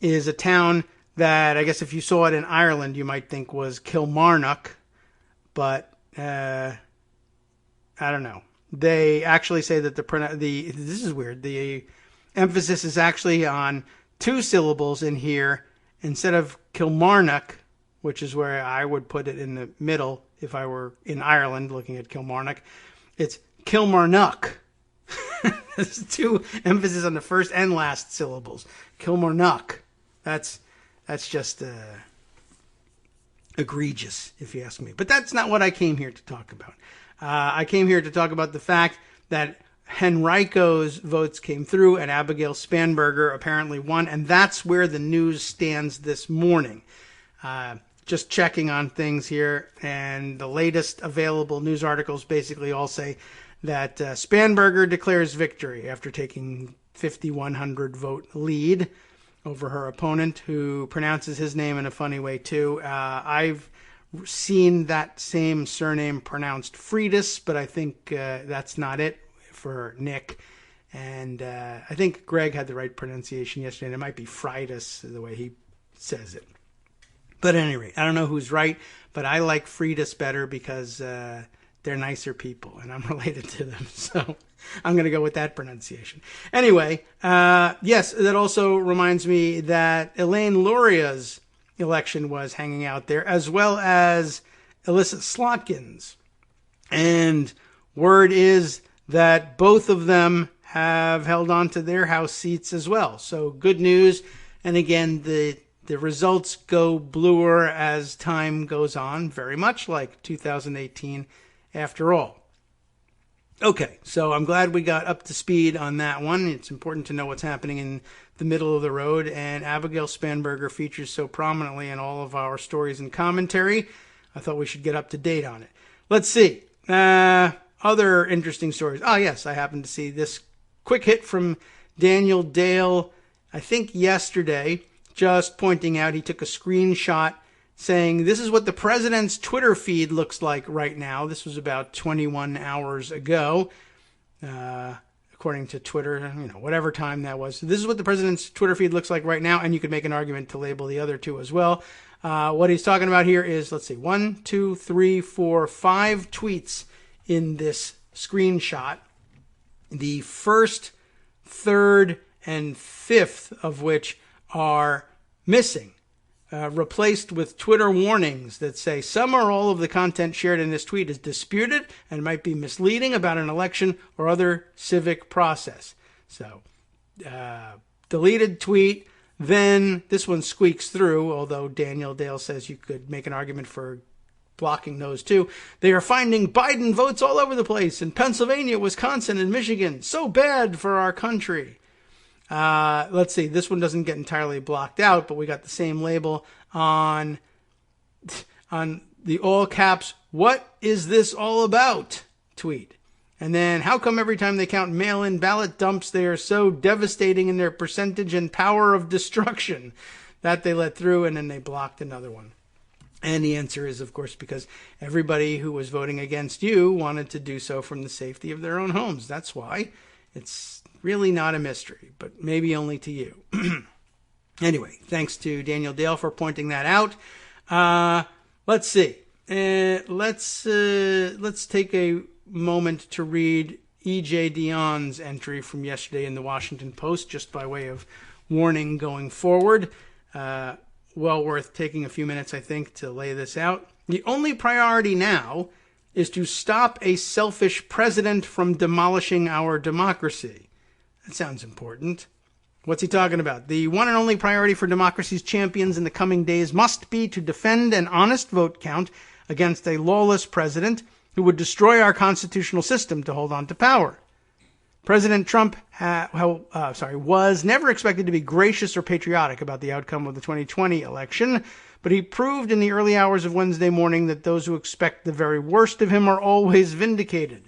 is a town that I guess if you saw it in Ireland, you might think was Kilmarnock, but I don't know. They actually say that this is weird. The emphasis is actually on 2 syllables in here instead of Kilmarnock, which is where I would put it in the middle if I were in Ireland looking at Kilmarnock. It's Kilmarnock. There's 2 emphasis on the first and last syllables. Kilmarnock. That's just egregious, if you ask me. But that's not what I came here to talk about. I came here to talk about the fact that Henrico's votes came through and Abigail Spanberger apparently won, and that's where the news stands this morning. Just checking on things here, and the latest available news articles basically all say that Spanberger declares victory after taking 5,100 vote lead over her opponent, who pronounces his name in a funny way too. I've seen that same surname pronounced Friedis, but I think that's not it for Nick. And I think Greg had the right pronunciation yesterday, and it might be Friedis the way he says it. But at any rate, I don't know who's right, but I like Friedis better because they're nicer people, and I'm related to them. So I'm going to go with that pronunciation. Anyway, yes, that also reminds me that Elaine Luria's election was hanging out there, as well as Alyssa Slotkin's. And word is that both of them have held on to their House seats as well. So good news. And again, the results go bluer as time goes on, very much like 2018 after all. Okay, so I'm glad we got up to speed on that one. It's important to know what's happening in the middle of the road, and Abigail Spanberger features so prominently in all of our stories and commentary. I thought we should get up to date on it. Let's see. Other interesting stories. Oh, yes, I happened to see this quick hit from Daniel Dale, I think yesterday, just pointing out he took a screenshot saying, this is what the president's Twitter feed looks like right now. This was about 21 hours ago, according to Twitter, whatever time that was. So this is what the president's Twitter feed looks like right now, and you could make an argument to label the other 2 as well. What he's talking about here is, let's see, 1, 2, 3, 4, 5 tweets in this screenshot. The first, third, and fifth of which are missing. Replaced with Twitter warnings that say some or all of the content shared in this tweet is disputed and might be misleading about an election or other civic process. So, deleted tweet. Then this one squeaks through, although Daniel Dale says you could make an argument for blocking those too. They are finding Biden votes all over the place in Pennsylvania, Wisconsin, and Michigan. So bad for our country. Let's see, this one doesn't get entirely blocked out, but we got the same label on the all caps, "What is this all about?" tweet. And then, how come every time they count mail-in ballot dumps, they are so devastating in their percentage and power of destruction? That they let through, and then they blocked another one. And the answer is, of course, because everybody who was voting against you wanted to do so from the safety of their own homes. That's why. It's really not a mystery, but maybe only to you. Anyway, thanks to Daniel Dale for pointing that out. Let's see. Let's take a moment to read E.J. Dionne's entry from yesterday in the Washington Post, just by way of warning going forward. Well worth taking a few minutes, I think, to lay this out. The only priority now is to stop a selfish president from demolishing our democracy. That sounds important. What's he talking about? The one and only priority for democracy's champions in the coming days must be to defend an honest vote count against a lawless president who would destroy our constitutional system to hold on to power. President Trump was never expected to be gracious or patriotic about the outcome of the 2020 election, but he proved in the early hours of Wednesday morning that those who expect the very worst of him are always vindicated.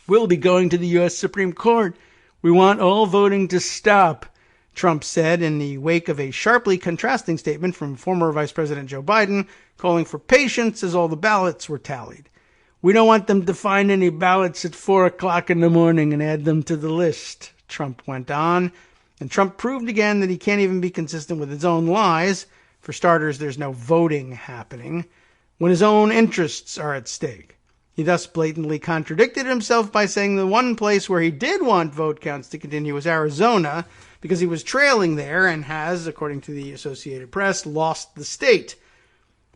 We'll be going to the U.S. Supreme Court. We want all voting to stop, Trump said in the wake of a sharply contrasting statement from former Vice President Joe Biden, calling for patience as all the ballots were tallied. We don't want them to find any ballots at 4 o'clock in the morning and add them to the list, Trump went on. And Trump proved again that he can't even be consistent with his own lies. For starters, there's no voting happening when his own interests are at stake. He thus blatantly contradicted himself by saying the one place where he did want vote counts to continue was Arizona, because he was trailing there and has, according to the Associated Press, lost the state.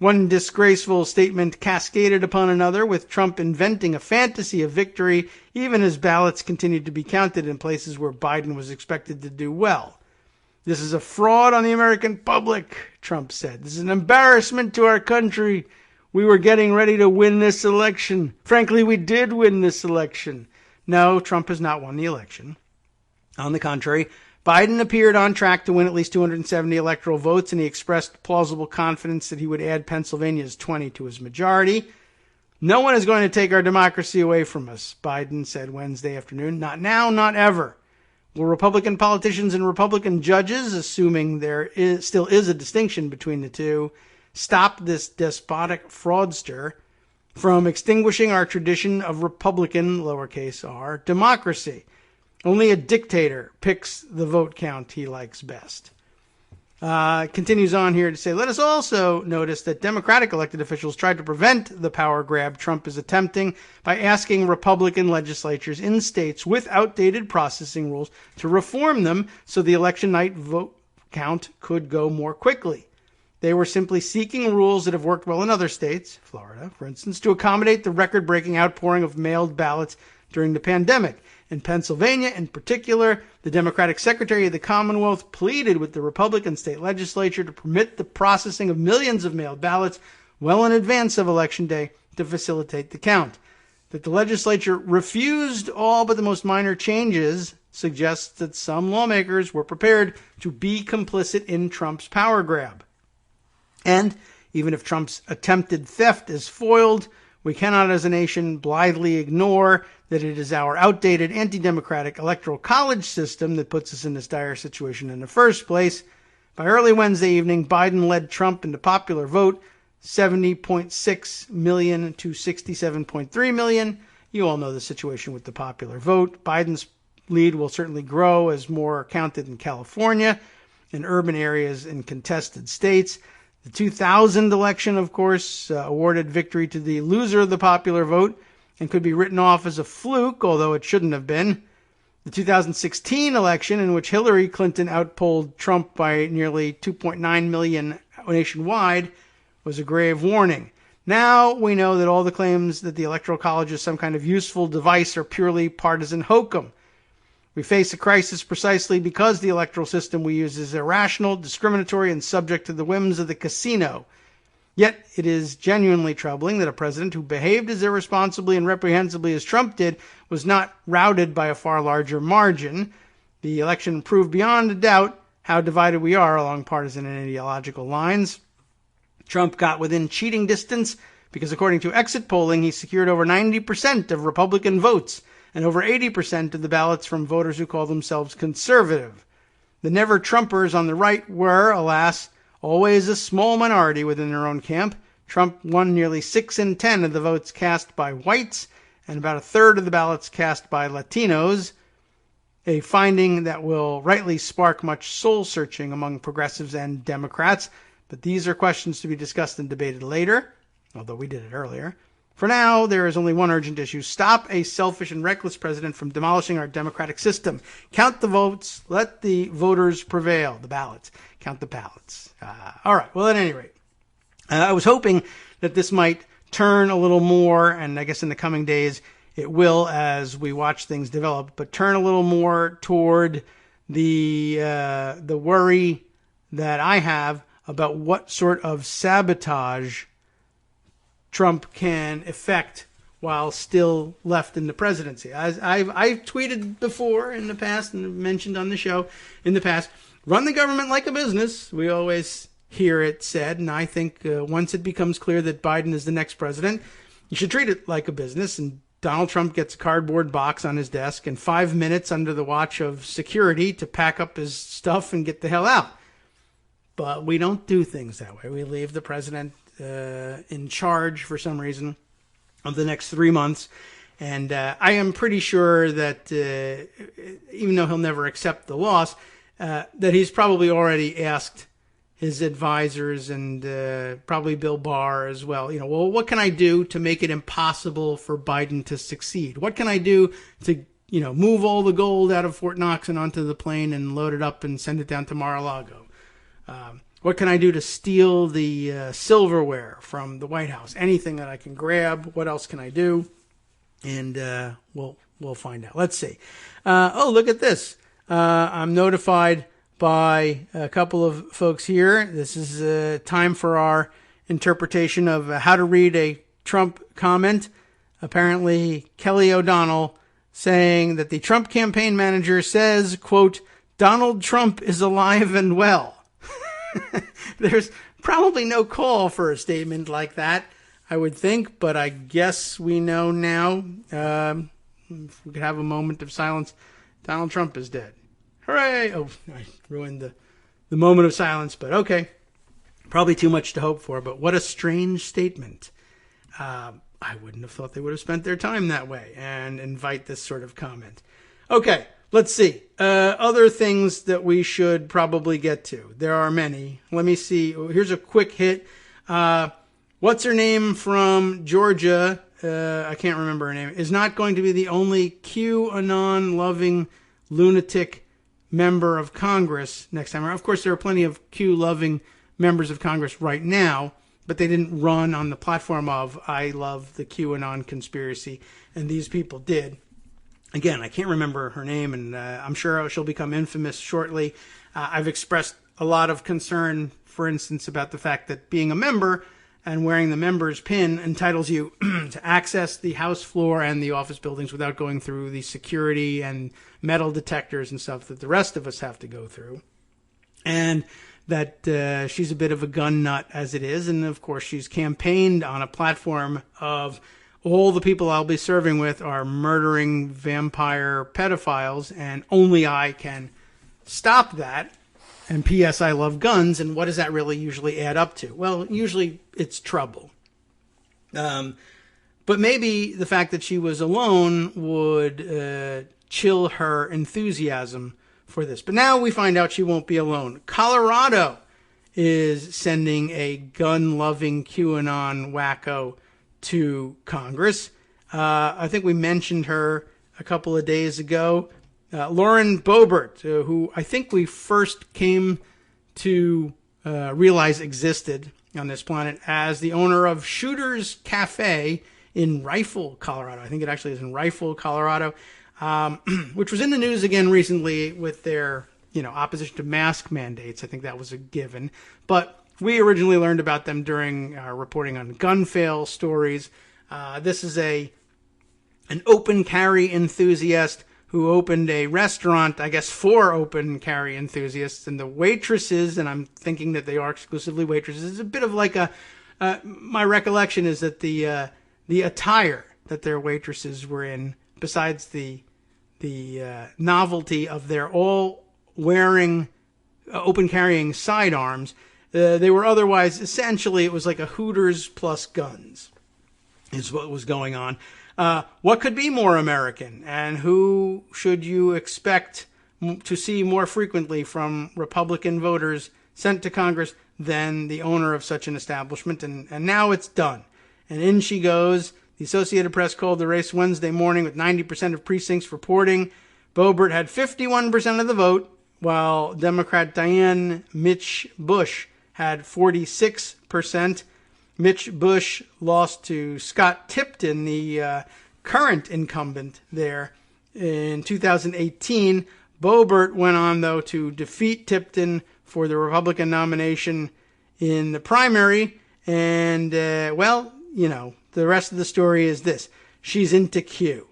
One disgraceful statement cascaded upon another, with Trump inventing a fantasy of victory, even as ballots continued to be counted in places where Biden was expected to do well. "This is a fraud on the American public," Trump said. "This is an embarrassment to our country. We were getting ready to win this election. Frankly, we did win this election." No, Trump has not won the election. On the contrary, Biden appeared on track to win at least 270 electoral votes, and he expressed plausible confidence that he would add Pennsylvania's 20 to his majority. "No one is going to take our democracy away from us," Biden said Wednesday afternoon. "Not now, not ever. Will Republican politicians and Republican judges, assuming there still is a distinction between the two, stop this despotic fraudster from extinguishing our tradition of Republican, lowercase r, democracy? Only a dictator picks the vote count he likes best." Continues on here to say, "Let us also notice that Democratic elected officials tried to prevent the power grab Trump is attempting by asking Republican legislatures in states with outdated processing rules to reform them so the election night vote count could go more quickly. They were simply seeking rules that have worked well in other states, Florida, for instance, to accommodate the record-breaking outpouring of mailed ballots during the pandemic. In Pennsylvania, in particular, the Democratic Secretary of the Commonwealth pleaded with the Republican state legislature to permit the processing of millions of mailed ballots well in advance of Election Day to facilitate the count. That the legislature refused all but the most minor changes suggests that some lawmakers were prepared to be complicit in Trump's power grab. And even if Trump's attempted theft is foiled, we cannot as a nation blithely ignore that it is our outdated anti-democratic electoral college system that puts us in this dire situation in the first place. By early Wednesday evening, Biden led Trump in the popular vote, 70.6 million to 67.3 million. You all know the situation with the popular vote. Biden's lead will certainly grow as more are counted in California, in urban areas, in contested states. The 2000 election, of course, awarded victory to the loser of the popular vote and could be written off as a fluke, although it shouldn't have been. The 2016 election, in which Hillary Clinton outpolled Trump by nearly 2.9 million nationwide, was a grave warning. Now we know that all the claims that the Electoral College is some kind of useful device are purely partisan hokum. We face a crisis precisely because the electoral system we use is irrational, discriminatory, and subject to the whims of the casino. Yet it is genuinely troubling that a president who behaved as irresponsibly and reprehensibly as Trump did was not routed by a far larger margin. The election proved beyond a doubt how divided we are along partisan and ideological lines. Trump got within cheating distance because, according to exit polling, he secured over 90% of Republican votes and over 80% of the ballots from voters who call themselves conservative. The never-Trumpers on the right were, alas, always a small minority within their own camp. Trump won nearly 6 in 10 of the votes cast by whites and about a third of the ballots cast by Latinos, a finding that will rightly spark much soul-searching among progressives and Democrats. But these are questions to be discussed and debated later, although we did it earlier. For now, there is only one urgent issue. Stop a selfish and reckless president from demolishing our democratic system. Count the votes. Let the voters prevail. The ballots. Count the ballots. All right. Well, at any rate, I was hoping that this might turn a little more, and I guess in the coming days it will as we watch things develop, but turn a little more toward the worry that I have about what sort of sabotage Trump can effect while still left in the presidency. As I've tweeted before in the past and mentioned on the show in the past, run the government like a business. We always hear it said, and I think once it becomes clear that Biden is the next president, you should treat it like a business, and Donald Trump gets a cardboard box on his desk and 5 minutes under the watch of security to pack up his stuff and get the hell out. But we don't do things that way. We leave the president in charge for some reason of the next 3 months. And I am pretty sure that even though he'll never accept the loss, that he's probably already asked his advisors and probably Bill Barr as well. Well, what can I do to make it impossible for Biden to succeed? What can I do to, move all the gold out of Fort Knox and onto the plane and load it up and send it down to Mar-a-Lago? What can I do to steal the silverware from the White House? Anything that I can grab. What else can I do? And we'll find out. Let's see. Look at this. I'm notified by a couple of folks here. This is time for our interpretation of how to read a Trump comment. Apparently, Kelly O'Donnell saying that the Trump campaign manager says, quote, Donald Trump is alive and well. There's probably no call for a statement like that, I would think, but I guess we know now. If we could have a moment of silence, Donald Trump is dead. Hooray! Oh, I ruined the moment of silence, but okay. Probably too much to hope for, but what a strange statement. I wouldn't have thought they would have spent their time that way and invite this sort of comment. Okay, let's see. Other things that we should probably get to. There are many. Let me see. Here's a quick hit. What's her name from Georgia? I can't remember her name. Is not going to be the only QAnon-loving lunatic member of Congress next time. Of course, there are plenty of Q-loving members of Congress right now, but they didn't run on the platform of I love the QAnon conspiracy, and these people did. Again, I can't remember her name, and I'm sure she'll become infamous shortly. I've expressed a lot of concern, for instance, about the fact that being a member and wearing the member's pin entitles you to access the House floor and the office buildings without going through the security and metal detectors and stuff that the rest of us have to go through. And that she's a bit of a gun nut as it is. And, of course, she's campaigned on a platform of all the people I'll be serving with are murdering vampire pedophiles, and only I can stop that. And P.S. I love guns, and what does that really usually add up to? Well, usually it's trouble. But maybe the fact that she was alone would chill her enthusiasm for this. But now we find out she won't be alone. Colorado is sending a gun-loving QAnon wacko to Congress. I think we mentioned her a couple of days ago. Lauren Boebert, who I think we first came to realize existed on this planet as the owner of Shooter's Cafe in Rifle, Colorado. I think it actually is in Rifle, Colorado, which was in the news again recently with their, opposition to mask mandates. I think that was a given. But we originally learned about them during our reporting on gun fail stories. This is an open carry enthusiast who opened a restaurant, I guess, for open carry enthusiasts. And the waitresses, and I'm thinking that they are exclusively waitresses, is a bit of like my recollection is that the attire that their waitresses were in, besides the novelty of their all wearing open carrying sidearms, they were otherwise, essentially, it was like a Hooters plus guns is what was going on. What could be more American, and who should you expect to see more frequently from Republican voters sent to Congress than the owner of such an establishment? And now it's done. And in she goes. The Associated Press called the race Wednesday morning with 90% of precincts reporting. Boebert had 51% of the vote, while Democrat Diane Mitch Bush had 46%. Mitch Bush lost to Scott Tipton, the current incumbent there, in 2018. Boebert went on, though, to defeat Tipton for the Republican nomination in the primary. And, the rest of the story is this. She's into Q.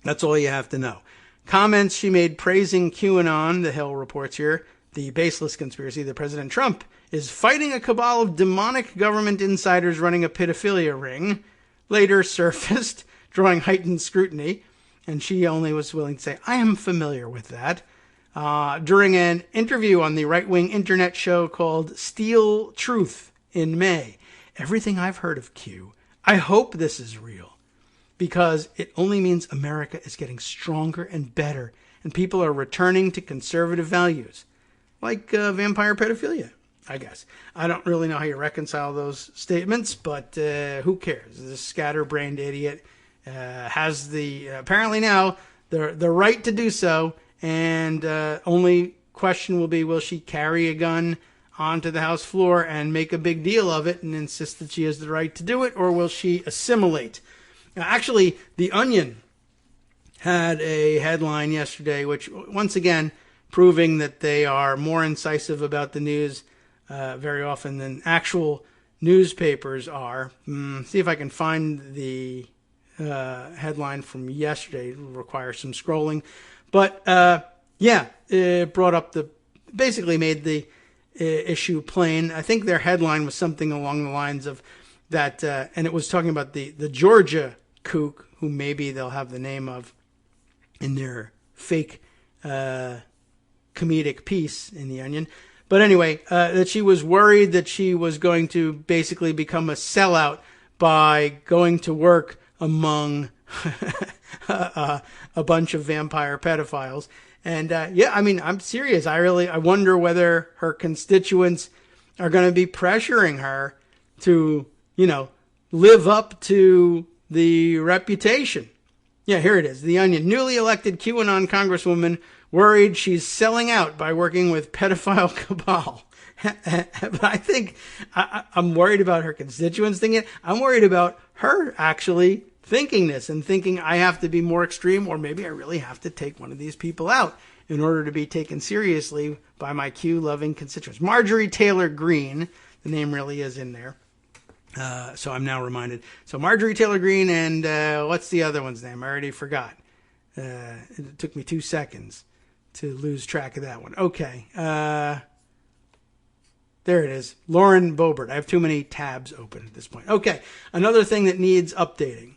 That's all you have to know. Comments she made praising QAnon, the Hill reports here, the baseless conspiracy that President Trump is fighting a cabal of demonic government insiders running a pedophilia ring, later surfaced, drawing heightened scrutiny, and she only was willing to say, I am familiar with that. During an interview on the right-wing internet show called Steel Truth in May, everything I've heard of Q, I hope this is real, because it only means America is getting stronger and better, and people are returning to conservative values, like vampire pedophilia. I guess. I don't really know how you reconcile those statements, but who cares? This scatterbrained idiot has the apparently now the right to do so, and only question will be, will she carry a gun onto the House floor and make a big deal of it and insist that she has the right to do it, or will she assimilate? Now, actually, The Onion had a headline yesterday, which once again proving that they are more incisive about the news very often than actual newspapers are. See if I can find the headline from yesterday. It'll require some scrolling. But it brought up basically made the issue plain. I think their headline was something along the lines of that, and it was talking about the Georgia kook, who maybe they'll have the name of in their fake comedic piece in The Onion. But anyway, that she was worried that she was going to basically become a sellout by going to work among a bunch of vampire pedophiles. And I'm serious. I wonder whether her constituents are going to be pressuring her to, live up to the reputation. Yeah, here it is. The Onion. Newly elected QAnon Congresswoman worried she's selling out by working with pedophile cabal. But I think I'm worried about her constituents thinking it. I'm worried about her actually thinking this and thinking I have to be more extreme, or maybe I really have to take one of these people out in order to be taken seriously by my Q-loving constituents. Marjorie Taylor Greene, the name really is in there. So I'm now reminded. So Marjorie Taylor Greene and what's the other one's name? I already forgot. It took me 2 seconds to lose track of that one. Okay. There it is. Lauren Boebert. I have too many tabs open at this point. Okay. Another thing that needs updating.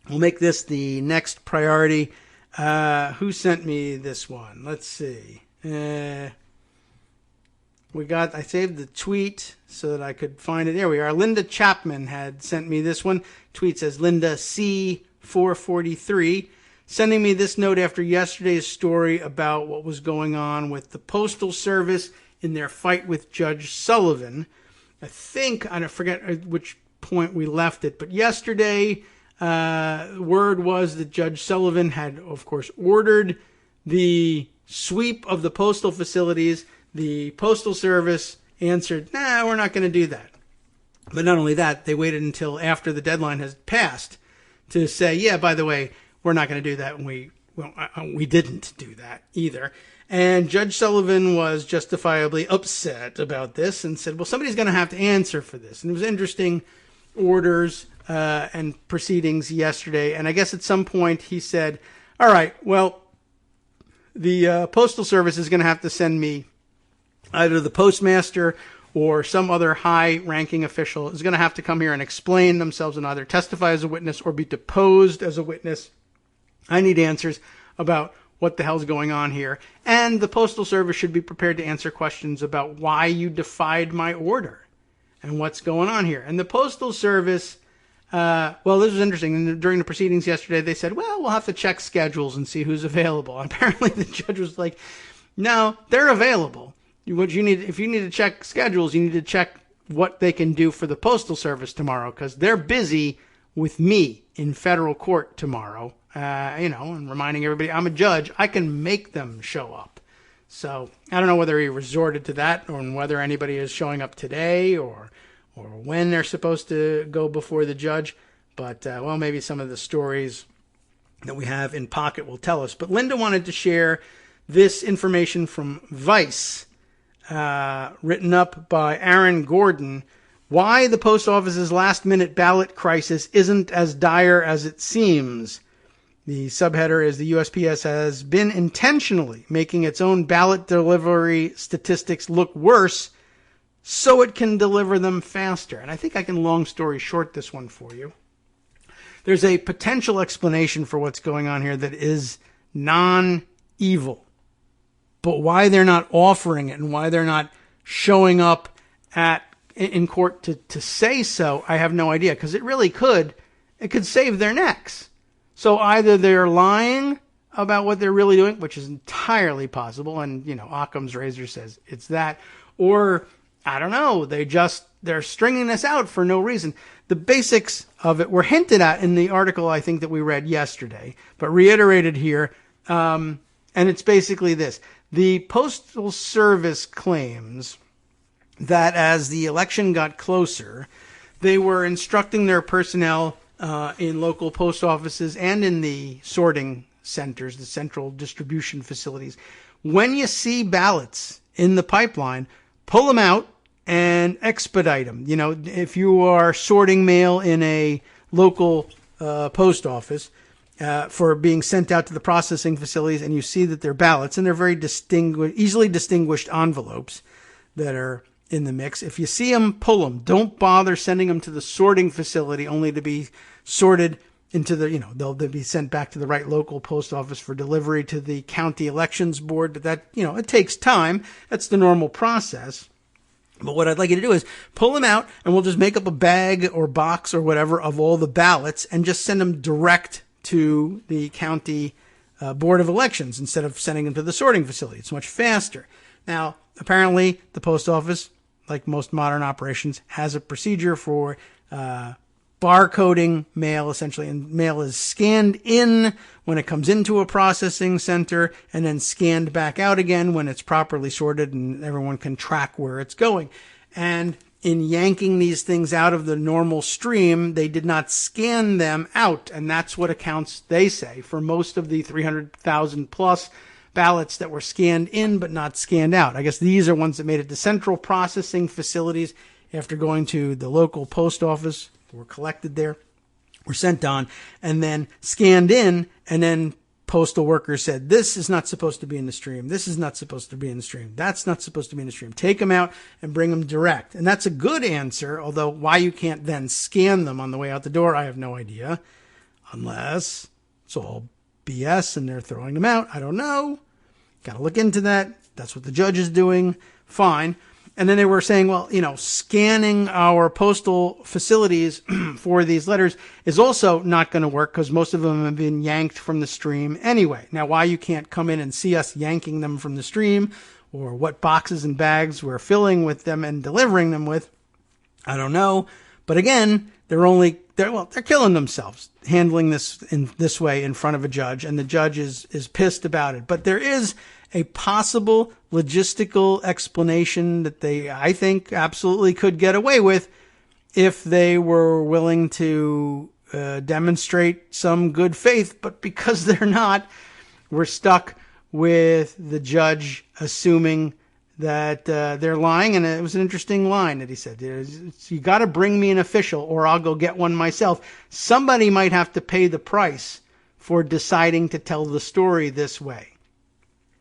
We'll make this the next priority. Who sent me this one? Let's see. I saved the tweet so that I could find it. There we are. Linda Chapman had sent me this one. Tweet says, Linda C443, sending me this note after yesterday's story about what was going on with the Postal Service in their fight with Judge Sullivan. I forget which point we left it, but yesterday, word was that Judge Sullivan had, of course, ordered the sweep of the postal facilities. The Postal Service answered, nah, we're not going to do that. But not only that, they waited until after the deadline has passed to say, yeah, by the way, we're not going to do that. And we didn't do that either. And Judge Sullivan was justifiably upset about this and said, well, somebody's going to have to answer for this. And it was interesting orders and proceedings yesterday. And I guess at some point he said, all right, well, the Postal Service is going to have to send me either the postmaster or some other high-ranking official is going to have to come here and explain themselves and either testify as a witness or be deposed as a witness. I need answers about what the hell's going on here. And the Postal Service should be prepared to answer questions about why you defied my order and what's going on here. And the Postal Service, this was interesting. And during the proceedings yesterday, they said, well, we'll have to check schedules and see who's available. And apparently the judge was like, no, they're available. What you need, if you need to check schedules, you need to check what they can do for the Postal Service tomorrow, because they're busy with me in federal court tomorrow. And reminding everybody I'm a judge. I can make them show up. So I don't know whether he resorted to that or whether anybody is showing up today or when they're supposed to go before the judge. But, maybe some of the stories that we have in pocket will tell us. But Linda wanted to share this information from Vice, written up by Aaron Gordon, why the post office's last-minute ballot crisis isn't as dire as it seems. The subheader is the USPS has been intentionally making its own ballot delivery statistics look worse so it can deliver them faster. And I think I can long story short this one for you. There's a potential explanation for what's going on here that is non-evil. But why they're not offering it and why they're not showing up in court to say so, I have no idea. Because it really could save their necks. So either they're lying about what they're really doing, which is entirely possible, and, Occam's razor says it's that, or I don't know. They're stringing this out for no reason. The basics of it were hinted at in the article I think that we read yesterday, but reiterated here. And it's basically this. The Postal Service claims that as the election got closer, they were instructing their personnel in local post offices and in the sorting centers, the central distribution facilities. When you see ballots in the pipeline, pull them out and expedite them. You know, if you are sorting mail in a local post office for being sent out to the processing facilities, and you see that they're ballots, and they're very easily distinguished envelopes that are in the mix. If you see them, pull them. Don't bother sending them to the sorting facility only to be sorted into they'll be sent back to the right local post office for delivery to the county elections board. But that, it takes time. That's the normal process. But what I'd like you to do is pull them out, and we'll just make up a bag or box or whatever of all the ballots and just send them direct to the county board of elections instead of sending them to the sorting facility. It's much faster. Now, apparently, the post office, like most modern operations, has a procedure for barcoding mail, essentially, and mail is scanned in when it comes into a processing center and then scanned back out again when it's properly sorted and everyone can track where it's going. And in yanking these things out of the normal stream, they did not scan them out, and that's what accounts, they say, for most of the 300,000 plus ballots that were scanned in but not scanned out. I guess these are ones that made it to central processing facilities after going to the local post office, were collected there, were sent on, and then scanned in, and then postal workers said, this is not supposed to be in the stream. This is not supposed to be in the stream. That's not supposed to be in the stream. Take them out and bring them direct. And that's a good answer, although why you can't then scan them on the way out the door, I have no idea. Unless it's all BS and they're throwing them out. I don't know. Got to look into that. That's what the judge is doing. Fine. And then they were saying, well, scanning our postal facilities for these letters is also not going to work because most of them have been yanked from the stream anyway. Now, why you can't come in and see us yanking them from the stream or what boxes and bags we're filling with them and delivering them with, I don't know. But again, they're killing themselves handling this in this way in front of a judge, and the judge is pissed about it. But there is a possible logistical explanation that they, I think, absolutely could get away with if they were willing to demonstrate some good faith. But because they're not, we're stuck with the judge assuming that they're lying. And it was an interesting line that he said, you got to bring me an official or I'll go get one myself. Somebody might have to pay the price for deciding to tell the story this way.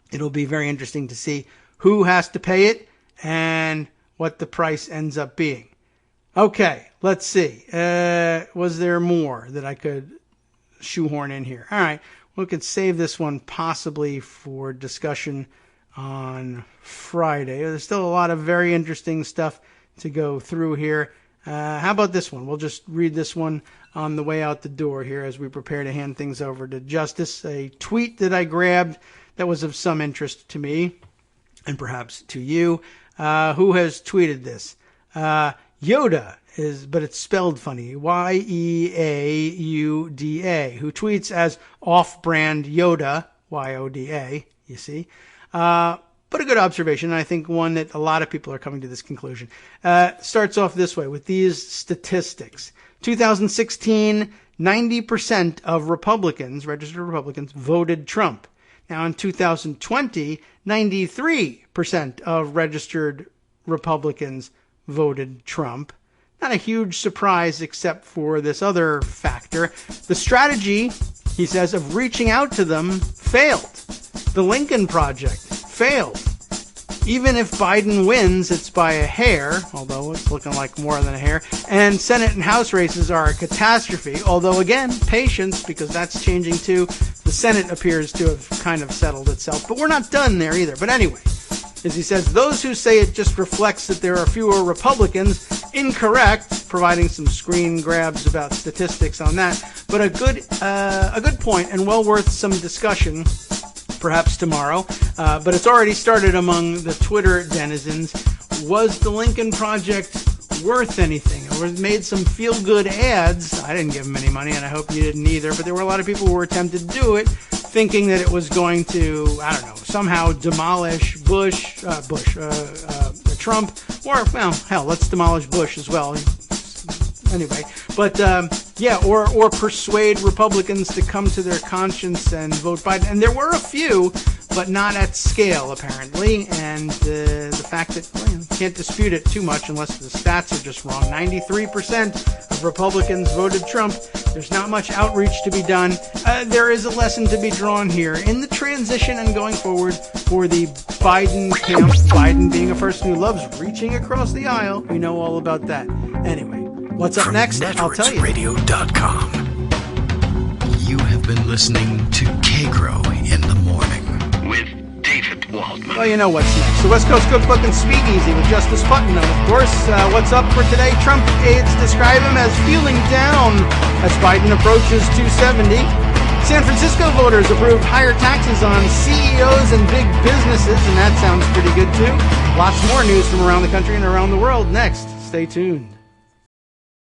It'll be very interesting to see who has to pay it and what the price ends up being. Okay, let's see. Was there more that I could shoehorn in here? All right, we could save this one possibly for discussion on Friday. There's still a lot of very interesting stuff to go through here. How about this one? We'll just read this one on the way out the door here as we prepare to hand things over to Justice. A tweet that I grabbed that was of some interest to me and perhaps to you. Who has tweeted this? Yoda but it's spelled funny. Y-E-A-U-D-A, who tweets as off-brand Yoda, Y-O-D-A, you see. But a good observation, and I think one that a lot of people are coming to this conclusion. Starts off this way with these statistics. 2016, 90% of Republicans, registered Republicans, voted Trump. Now in 2020, 93% of registered Republicans voted Trump. Not a huge surprise except for this other factor. The strategy, he says, of reaching out to them failed. The Lincoln Project failed. Even if Biden wins, it's by a hair, although it's looking like more than a hair. And Senate and House races are a catastrophe, although again, patience, because that's changing too. The Senate appears to have kind of settled itself, but we're not done there either. But anyway, as he says, those who say it just reflects that there are fewer Republicans, incorrect, providing some screen grabs about statistics on that. But a good point and well worth some discussion, perhaps tomorrow. But it's already started among the Twitter denizens was the Lincoln Project worth anything? It made some feel-good ads. I didn't give them any money, and I hope you didn't either, but there were a lot of people who were tempted to do it, thinking that it was going to, I don't know, somehow demolish Trump, or, well, hell, let's demolish Bush as well. Anyway, but or persuade Republicans to come to their conscience and vote Biden. And there were a few, but not at scale, apparently. And the fact that, well, you can't dispute it too much unless the stats are just wrong. 93% of Republicans voted Trump. There's not much outreach to be done. There is a lesson to be drawn here in the transition and going forward for the Biden camp. Biden being a person who loves reaching across the aisle. We know all about that. Anyway. What's up next? I'll tell you. Radio.com. You have been listening to Kagro in the Morning with David Waldman. Well, you know what's next. The West Coast Cookbook and Speakeasy with Justice Putnam, of course. What's up for today? Trump aides describe him as feeling down as Biden approaches 270. San Francisco voters approved higher taxes on CEOs and big businesses, and that sounds pretty good too. Lots more news from around the country and around the world next. Stay tuned.